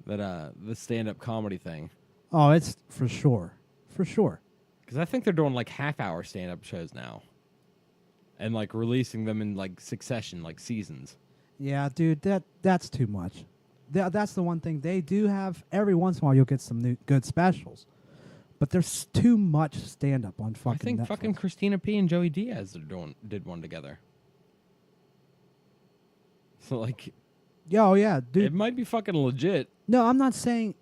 That the stand-up comedy thing. Oh, it's for sure. For sure. Because I think they're doing like half-hour stand-up shows now, and like releasing them in like succession, like seasons. Yeah, dude, that's too much. That's the one thing they do have. Every once in a while, you'll get some new good specials, but there's too much stand up on fucking. I think Netflix. fucking Christina P and Joey Diaz did one together. So like, Oh yeah, dude. it might be fucking legit. No, I'm not saying.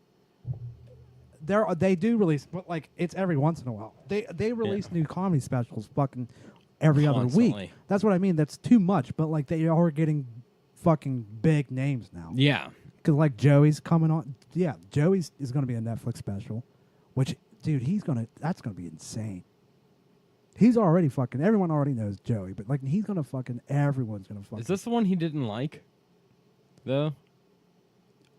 They do release, but like it's every once in a while. They release new comedy specials fucking every other Constantly. week. That's what I mean. That's too much. But like they are getting fucking big names now. Yeah. Because like Joey's coming on. Yeah, Joey's is going to be a Netflix special, which dude, that's going to be insane. He's already fucking. Everyone already knows Joey, but like he's going to fucking. Everyone's going to fucking. Is this the one he didn't like? Though.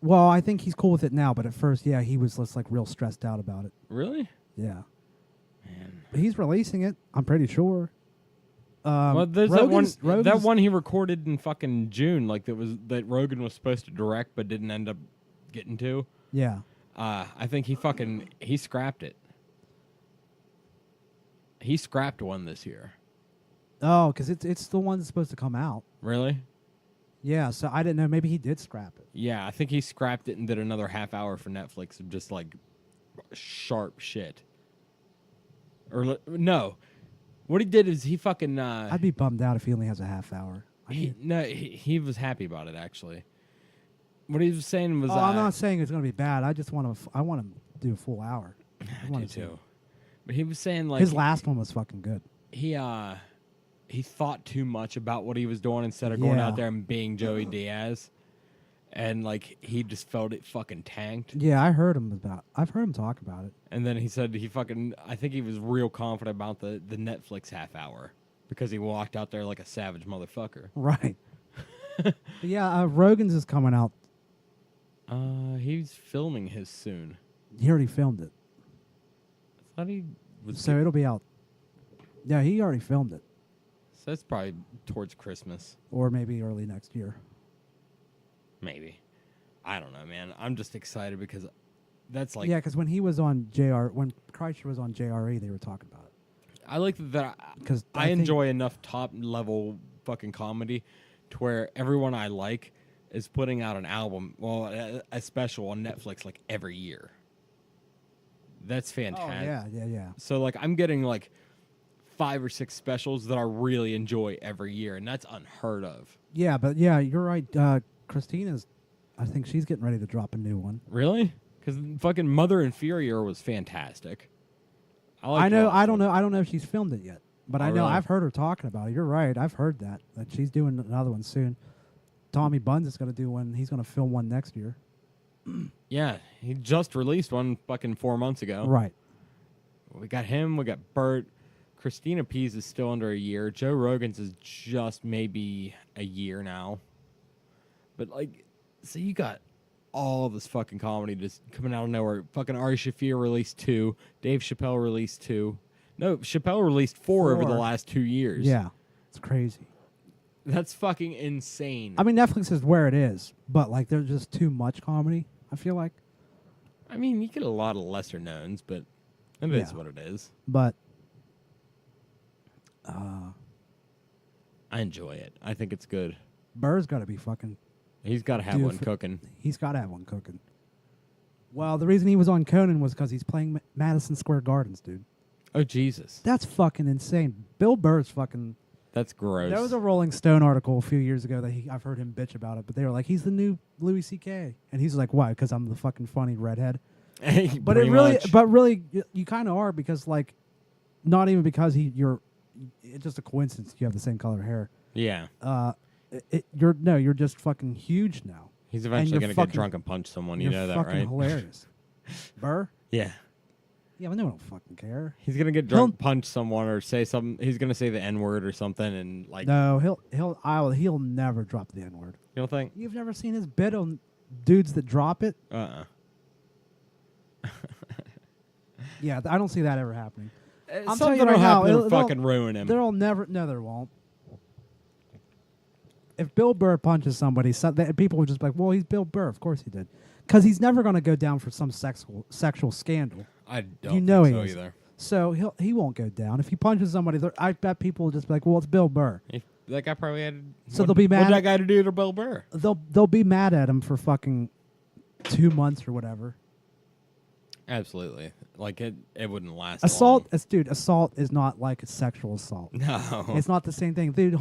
Well, I think he's cool with it now, but at first, yeah, he was just like real stressed out about it. Really? Yeah, Man. but he's releasing it. I'm pretty sure. Well, there's Rogan's- that Rogan's- one he recorded in fucking June, like that Rogan was supposed to direct but didn't end up getting to. Yeah. I think he scrapped it. He scrapped one this year. Oh, because it's the one that's supposed to come out. Really? Yeah. So I didn't know. Maybe he did scrap it. Yeah, I think he scrapped it and did another half hour for Netflix of just like sharp shit. No. What he did is he fucking I'd be bummed out if he only has a half hour. he was happy about it actually. What he was saying was I'm not saying it's going to be bad. I just want to. I want to do a full hour. I I want do to too. But he was saying like His last one was fucking good. he thought too much about what he was doing instead of going Yeah. out there and being Joey Diaz. And like he just felt it fucking tanked. Yeah, I've heard him talk about it. And then he said I think he was real confident about the Netflix half hour because he walked out there like a savage motherfucker. Right. But yeah, Rogan's is coming out. He's filming his soon. He already filmed it, I thought he was so it'll be out. Yeah, he already filmed it, so that's probably towards Christmas. or maybe early next year. Maybe. I don't know, man. I'm just excited because that's like Yeah, because when he was on when Kreischer was on JRE, they were talking about it. I like that. 'Cause I I think- enjoy enough top level fucking comedy to where everyone I like is putting out an album, well, a special on Netflix like every year. That's Oh fantastic. yeah. So like I'm getting like 5 or 6 specials that I really enjoy every year, and that's unheard of. Yeah, but yeah, you're right. Christina's, I think she's getting ready to drop a new one. Really? Because fucking Mother Inferior was fantastic. I liked know. Lost I don't Boys. know. I don't know if she's filmed it yet, but Oh, I know really? I've heard her talking about it. You're right. I've heard that she's doing another one soon. Tommy Buns is going to do one. He's going to film one next year. Yeah, he just released one fucking 4 months ago. Right. We got him. We got Bert. Christina P's is still under a year. Joe Rogan's is just maybe a year now. But like, so you got all this fucking comedy just coming out of nowhere. Fucking Ari Shaffir released 2. Dave Chappelle released 2. No, Chappelle released 4 over the 4. last 2 years. Yeah, it's crazy. That's fucking insane. I mean, Netflix is where it is, but like, there's just too much comedy. I feel like, I mean, you get a lot of lesser knowns, but it is Yeah. what it is. but I enjoy it. I think it's good. Burr's got to be fucking. He's got to have Dude, one for- cooking. He's got to have one cooking. Well, the reason he was on Conan was because he's playing Madison Square Gardens, dude. Oh, Jesus. That's fucking insane. Bill Burr's fucking. That's gross. There was a Rolling Stone article a few years ago that I've heard him bitch about it, but they were like, he's the new Louis C.K. And he's like, why? Because I'm the fucking funny redhead. But Pretty it really, much. but really, you kind of are because like, not even because it's just a coincidence you have the same color hair. Yeah. You're just fucking huge now. He's eventually you're going to get fucking- drunk and punch someone. You You're know that, fucking right? hilarious. Burr? Yeah. Yeah, but no one don't fucking care. He's going to get drunk, punch someone, or say something. He's going to say the N word or something, and like, No, he'll never drop the N word. you don't think? You've never seen his bit on dudes that drop it? Yeah, I don't see that ever happening. I'm telling Something you right will now, happen to they'll- fucking ruin him. There'll never. No, there won't. If Bill Burr punches somebody, people would just be like, "Well, he's Bill Burr. Of course he did," because he's never going to go down for some sexual scandal. I don't You know think he so is. either. So he won't go down. If he punches somebody, I bet people will just be like, "Well, it's Bill Burr." That guy probably had. So what- they'll be mad- What'd that guy to do to Bill Burr? They'll be mad at him for fucking 2 months or whatever. Absolutely. Like it wouldn't last. Assault is not like a sexual assault. long. No. It's not the same thing. Dude, Josh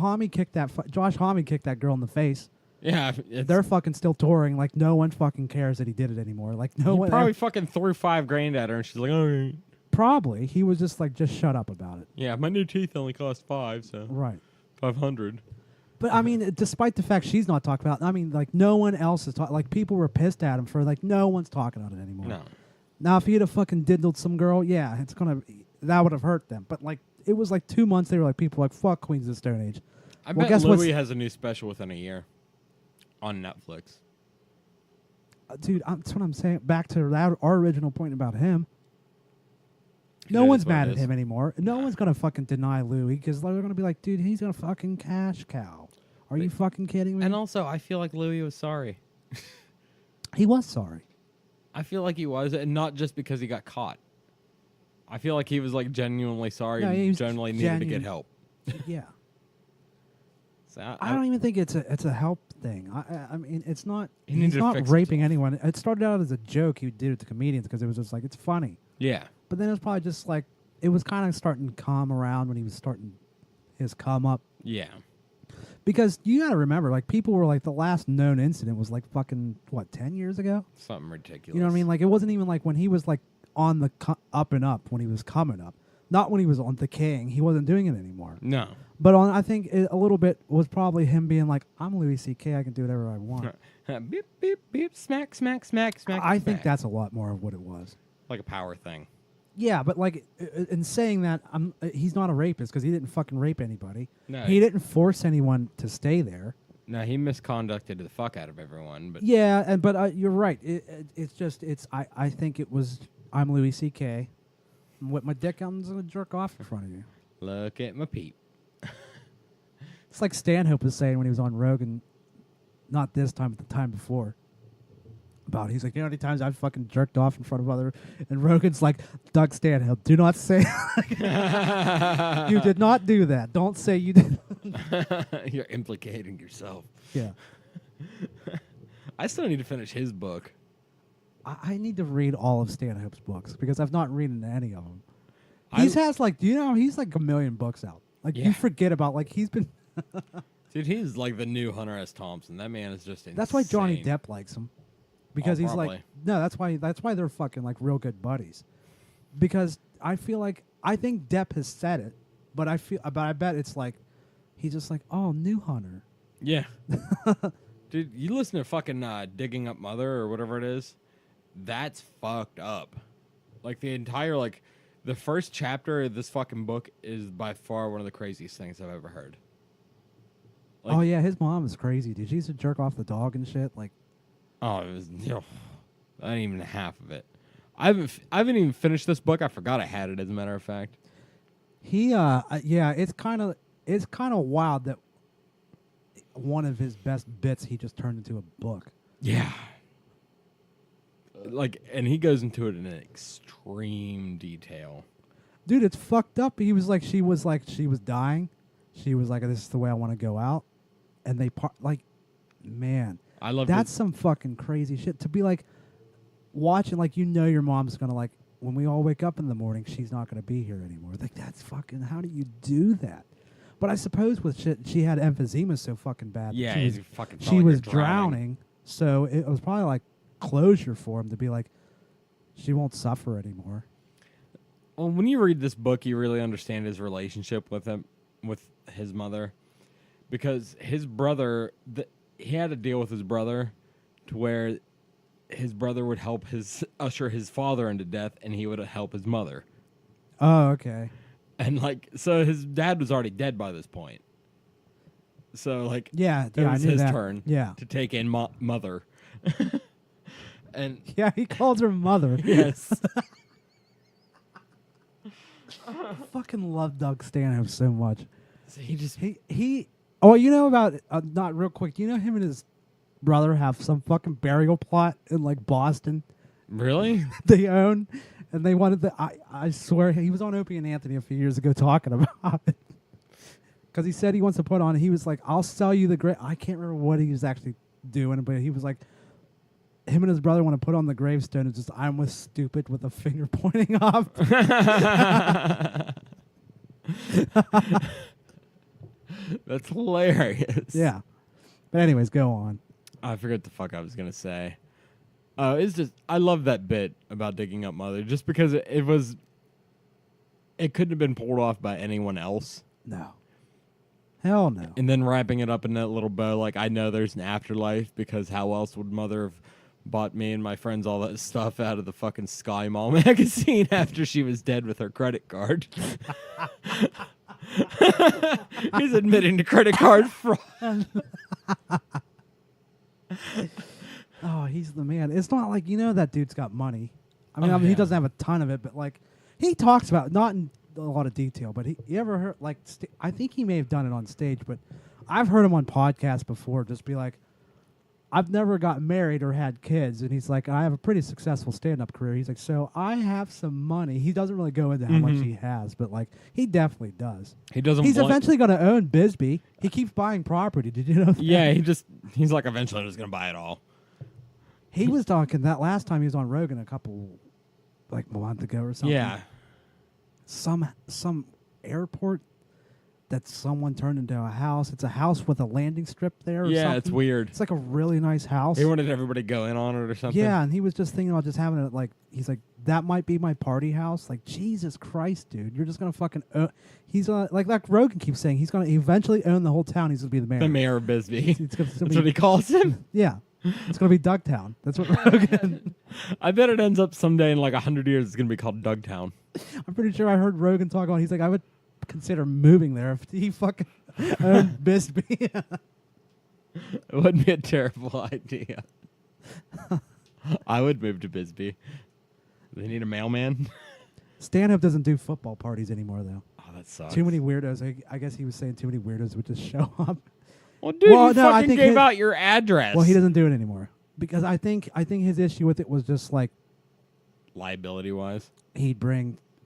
Homme kicked that girl in the face. Yeah. They're fucking still touring. Like, no one fucking cares that he did it anymore. Like, no he one. probably fucking threw $5,000 at her, and she's like, "All right." Probably. He was just like, just shut up about it. Yeah, my new teeth only cost $5, so Right. $500. But I mean, despite the fact she's not talking about it, I mean, like, no one else is talking. Like, people were pissed at him for, like, no one's talking about it anymore. No. Now, if he'd have fucking diddled some girl, yeah, that would have hurt them. But, like, it was like 2 months, they were like, people were like, fuck Queens of the Stone Age. I Well, bet guess what's- Louis has a new special within a year on Netflix. Dude, that's what I'm saying. Back to our original point about him. It No is one's what it mad at is. him anymore. No one's gonna fucking deny Louis because they're gonna be like, dude, he's gonna fucking cash cow. Are you fucking kidding me? And also, I feel like Louis was sorry. He was sorry. I feel like he was, and not just because he got caught. I feel like he was like genuinely sorry No, he and was genuinely needed to get genuine. help. Yeah. So I don't even think it's a help thing. I mean, it's not. He needed He's to not fix raping anyone. It started out as a joke he did with the comedians because it was just like it's funny. Yeah. But then it was probably just like it was kind of starting to calm around when he was starting his come up. Yeah. Because you got to remember, like people were like the last known incident was like fucking 10 years ago. Something ridiculous. You know what I mean? Like it wasn't even like when he was like on the up and up when he was coming up, not when he was on the king. He wasn't doing it anymore. No. But I think a little bit was probably him being like, I'm Louis C.K. I can do whatever I want. Beep, beep, beep, smack, smack, smack, smack. I think smack. that's a lot more of what it was. like a power thing. Yeah, but like in saying that, he's not a rapist because he didn't fucking rape anybody. No. He didn't force anyone to stay there. No, he misconducted the fuck out of everyone. But Yeah, but you're right. I think it was I'm Louis C.K. With my dick, I'm just gonna jerk off in front of you. look at my peep. It's like Stanhope was saying when he was on Rogan, not this time, but the time before. about. He's like, you know how many times I've fucking jerked off in front of other, and Rogan's like, Doug Stanhope, do not say you did not do that. Don't say you did. You're implicating yourself. Yeah. I still need to finish his book. I need to read all of Stanhope's books because I've not read any of them. I- He's has like, do you know he's like a million books out? Like Yeah. you forget about like he's been. Dude, he's like the new Hunter S. Thompson. That man is just insane. That's why Johnny Depp likes him, because he's probably. like no. That's why they're fucking like real good buddies. Because I feel like I think Depp has said it, but I bet it's like he's just like, oh, new Hunter. Yeah. Dude, you listen to fucking Digging Up Mother or whatever it is. That's fucked up. Like the entire the first chapter of this fucking book is by far one of the craziest things I've ever heard. Like- Oh yeah, his mom is crazy, dude. She used to jerk off the dog and shit. Like, Oh, it was not even half of it. I haven't even finished this book. I forgot I had it, as a matter of fact. he yeah, it's kind of wild that one of his best bits he just turned into a book. Yeah. And he goes into it in an extreme detail. Dude, it's fucked up. He was like, she was dying. She was like, this is the way I want to go out. And they man, I love that's some fucking crazy shit to be like watching. Like, you know, your mom's gonna like when we all wake up in the morning, she's not gonna be here anymore. Like, that's fucking. How do you do that? But I suppose with shit, she had emphysema so fucking bad. Yeah, she was, it fucking felt she like was you're drowning. drowning. So it was probably like closure for him to be like, she won't suffer anymore. Well, when you read this book, you really understand his relationship with his mother, because his brother, he had to deal with his brother, to where his brother would help usher his father into death, and he would help his mother, Oh, okay. and so his dad was already dead by this point. So Yeah, it yeah, I was knew his that. turn Yeah, to take in mother, and yeah, he called her mother. yes. I fucking love Doug Stanhope so much. So he just He. Oh, you know about not real quick. You know him and his brother have some fucking burial plot in like Boston. really. They own, and they wanted the. I swear he was on Opie and Anthony a few years ago talking about it. Because he said he wants to put on. He was like, "I'll sell you the grave." I can't remember what he was actually doing, but he was like, him and his brother want to put on the gravestone. It's just, "I'm with stupid" with a finger pointing up. That's hilarious. Yeah. But anyways, go on. I forget the fuck I was gonna say. It's just I love that bit about Digging Up Mother, just because it couldn't have been pulled off by anyone else. No. Hell no. And then wrapping it up in that little bow, like, I know there's an afterlife, because how else would Mother have bought me and my friends all that stuff out of the fucking Sky Mall magazine after she was dead with her credit card? He's admitting to credit card fraud. Oh, he's the man. It's not like, you know, that dude's got money. I mean, Oh, he yeah. doesn't have a ton of it, but like he talks about, not in a lot of detail, but you ever heard like I think he may have done it on stage, but I've heard him on podcasts before just be like, I've never got married or had kids, and he's like, I have a pretty successful stand-up career. He's like, so I have some money. He doesn't really go into how much he has, but like he definitely does. He doesn't. He's want- eventually going to own Bisbee. He keeps buying property. Did you know that? Yeah, he's like, eventually I'm just gonna buy it all. He was talking that last time he was on Rogan a month ago or something. Yeah. Some airport that someone turned into a house. It's a house with a landing strip there or Yeah, something. it's weird. It's like a really nice house. He wanted everybody to go in on it or something. Yeah, and he was just thinking about just having it like, he's like, that might be my party house. Like, Jesus Christ, dude. You're just going to fucking he's like Rogan keeps saying, he's going to eventually own the whole town. He's going to be the mayor. The mayor of Bisbee. It's gonna That's be- what he calls him. Yeah. It's going to be Dougtown. That's what Rogan... I bet it ends up someday in like 100 years. It's gonna be called Dougtown. I'm pretty sure I heard Rogan talk about. He's like, I would consider moving there if he fucking owned Bisbee. It wouldn't be a terrible idea. I would move to Bisbee. They need a mailman. Stanhope doesn't do football parties anymore, though. Oh, that sucks. Too many weirdos. I guess he was saying too many weirdos would just show up. Well, dude, Well, you no, I fucking think gave his- out your address. Well, he doesn't do it anymore. because I think his issue with it was just like Liability wise.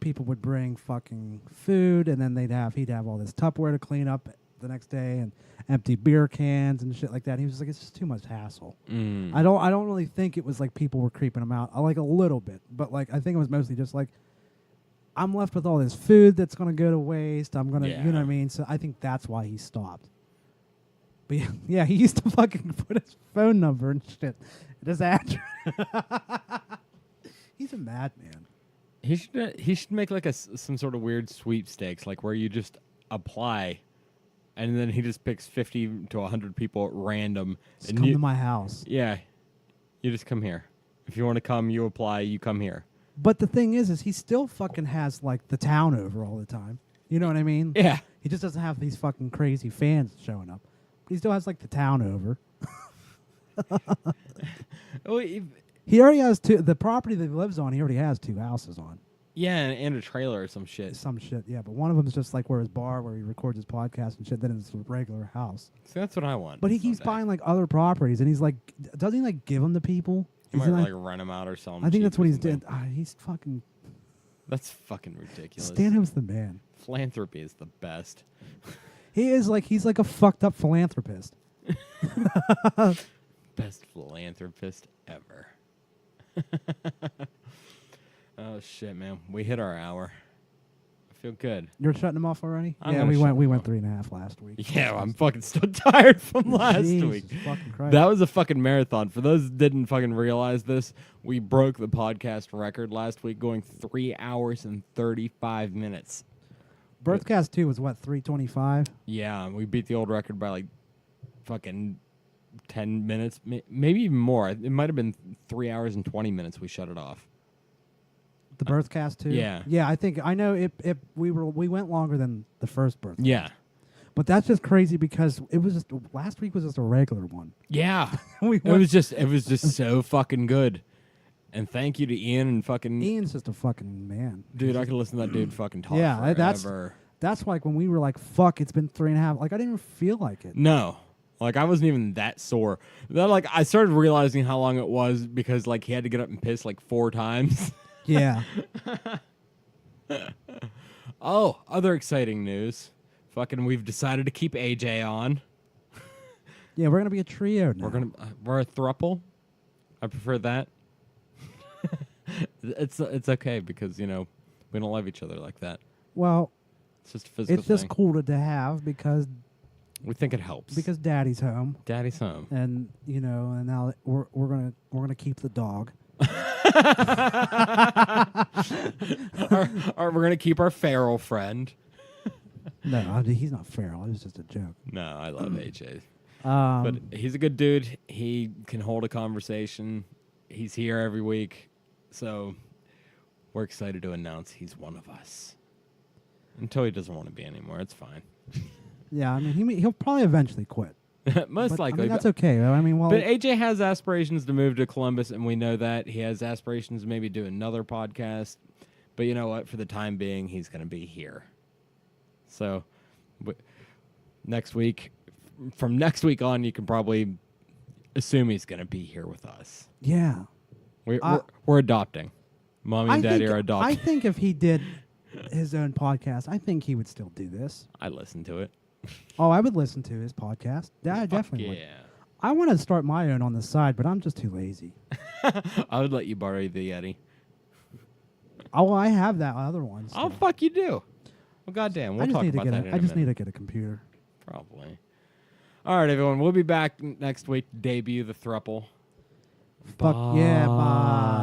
people would bring fucking food, and then he'd have all this Tupperware to clean up the next day, and empty beer cans and shit like that. He was just like, it's just too much hassle. I don't really think it was like people were creeping him out. I like a little bit, but like I think it was mostly just like, I'm left with all this food that's gonna go to waste. I'm gonna, you know what I mean. So I think that's why he stopped. But yeah, he used to fucking put his phone number and shit, his address. He's a madman. He should make like some sort of weird sweepstakes, like where you just apply, and then he just picks 50 to 100 people at random. Just and come to my house. Yeah, you just come here. If you want to come, you apply. You come here. But the thing is he still fucking has like the town over all the time. You know what I mean? Yeah. He just doesn't have these fucking crazy fans showing up. But he still has like the town over. Oh, He already has the property that he lives on. He already has 2 houses on. yeah, and a trailer or some shit. Some shit, yeah. But one of them is just like where his bar, where he records his podcast and shit. Then it's a regular house. So that's what I want. But he keeps someday. buying like other properties, and he's like, doesn't he like give them to people? He Is might he, like rent them out or sell them. I think cheap that's or what he's something. did. He's fucking. That's fucking ridiculous. Stanham's the man. Philanthropy is the best. He's like a fucked up philanthropist. Best philanthropist ever. Oh shit, man! We hit our hour. I feel good. You're shutting him off already? I'm Yeah, gonna shut we him went off. 3.5 last week. Yeah, I'm fucking still tired from last Jesus week. fucking Christ. That was a fucking marathon. For those that didn't fucking realize this, we broke the podcast record last week, going 3 hours and 35 minutes. Birthcast 2 was what, 325? Yeah, we beat the old record by like fucking 10 minutes, maybe even more. It might have been 3 hours and 20 minutes we shut it off. The Birthcast 2? yeah. Yeah, I know we went longer than the first birth. Yeah. But that's just crazy because it was just last week was just a regular one. Yeah. We it went, was just so fucking good. And thank you to Ian and fucking Ian's just a fucking man. dude, I could listen to that dude fucking talk Yeah, forever. that's like when we were like, fuck, it's been 3.5. Like I didn't even feel like it. No. Like I wasn't even that sore. Then like I started realizing how long it was because like he had to get up and piss like 4 times. Yeah. Oh, other exciting news. Fucking we've decided to keep AJ on. Yeah, we're gonna be a trio now. We're a thruple. I prefer that. It's okay because, you know, we don't love each other like that. Well, It's just a physical it's just thing. cool to have because We think it helps. Daddy's home, Daddy's home. and you know, and now we're gonna keep the dog. We're gonna keep our feral friend. No, he's not feral. It was just a joke. No, I love AJ. Um, But he's a good dude. He can hold a conversation. He's here every week. So we're excited to announce he's one of us. Until he doesn't want to be anymore. It's fine. yeah, I mean, he'll probably eventually quit. Most But, likely. I mean, that's okay. I mean, well, But AJ has aspirations to move to Columbus, and we know that. He has aspirations to maybe do another podcast. But you know what? For the time being, he's going to be here. So next week, from next week on, you can probably assume he's going to be here with us. yeah. We're adopting. Mommy and Daddy are I adopting. think if he did his own podcast, I think he would still do this. I listen to it. Oh, I would listen to his podcast. Yeah, I definitely would. Yeah. I want to start my own on the side, but I'm just too lazy. I would let you borrow the Yeti. Oh, I have that other one. Oh, still. fuck you do. Well, goddamn. We'll talk about that in I a just need minute. to get a computer. Probably. All right, everyone. We'll be back next week to debut the thruple. Fuck yeah, bye.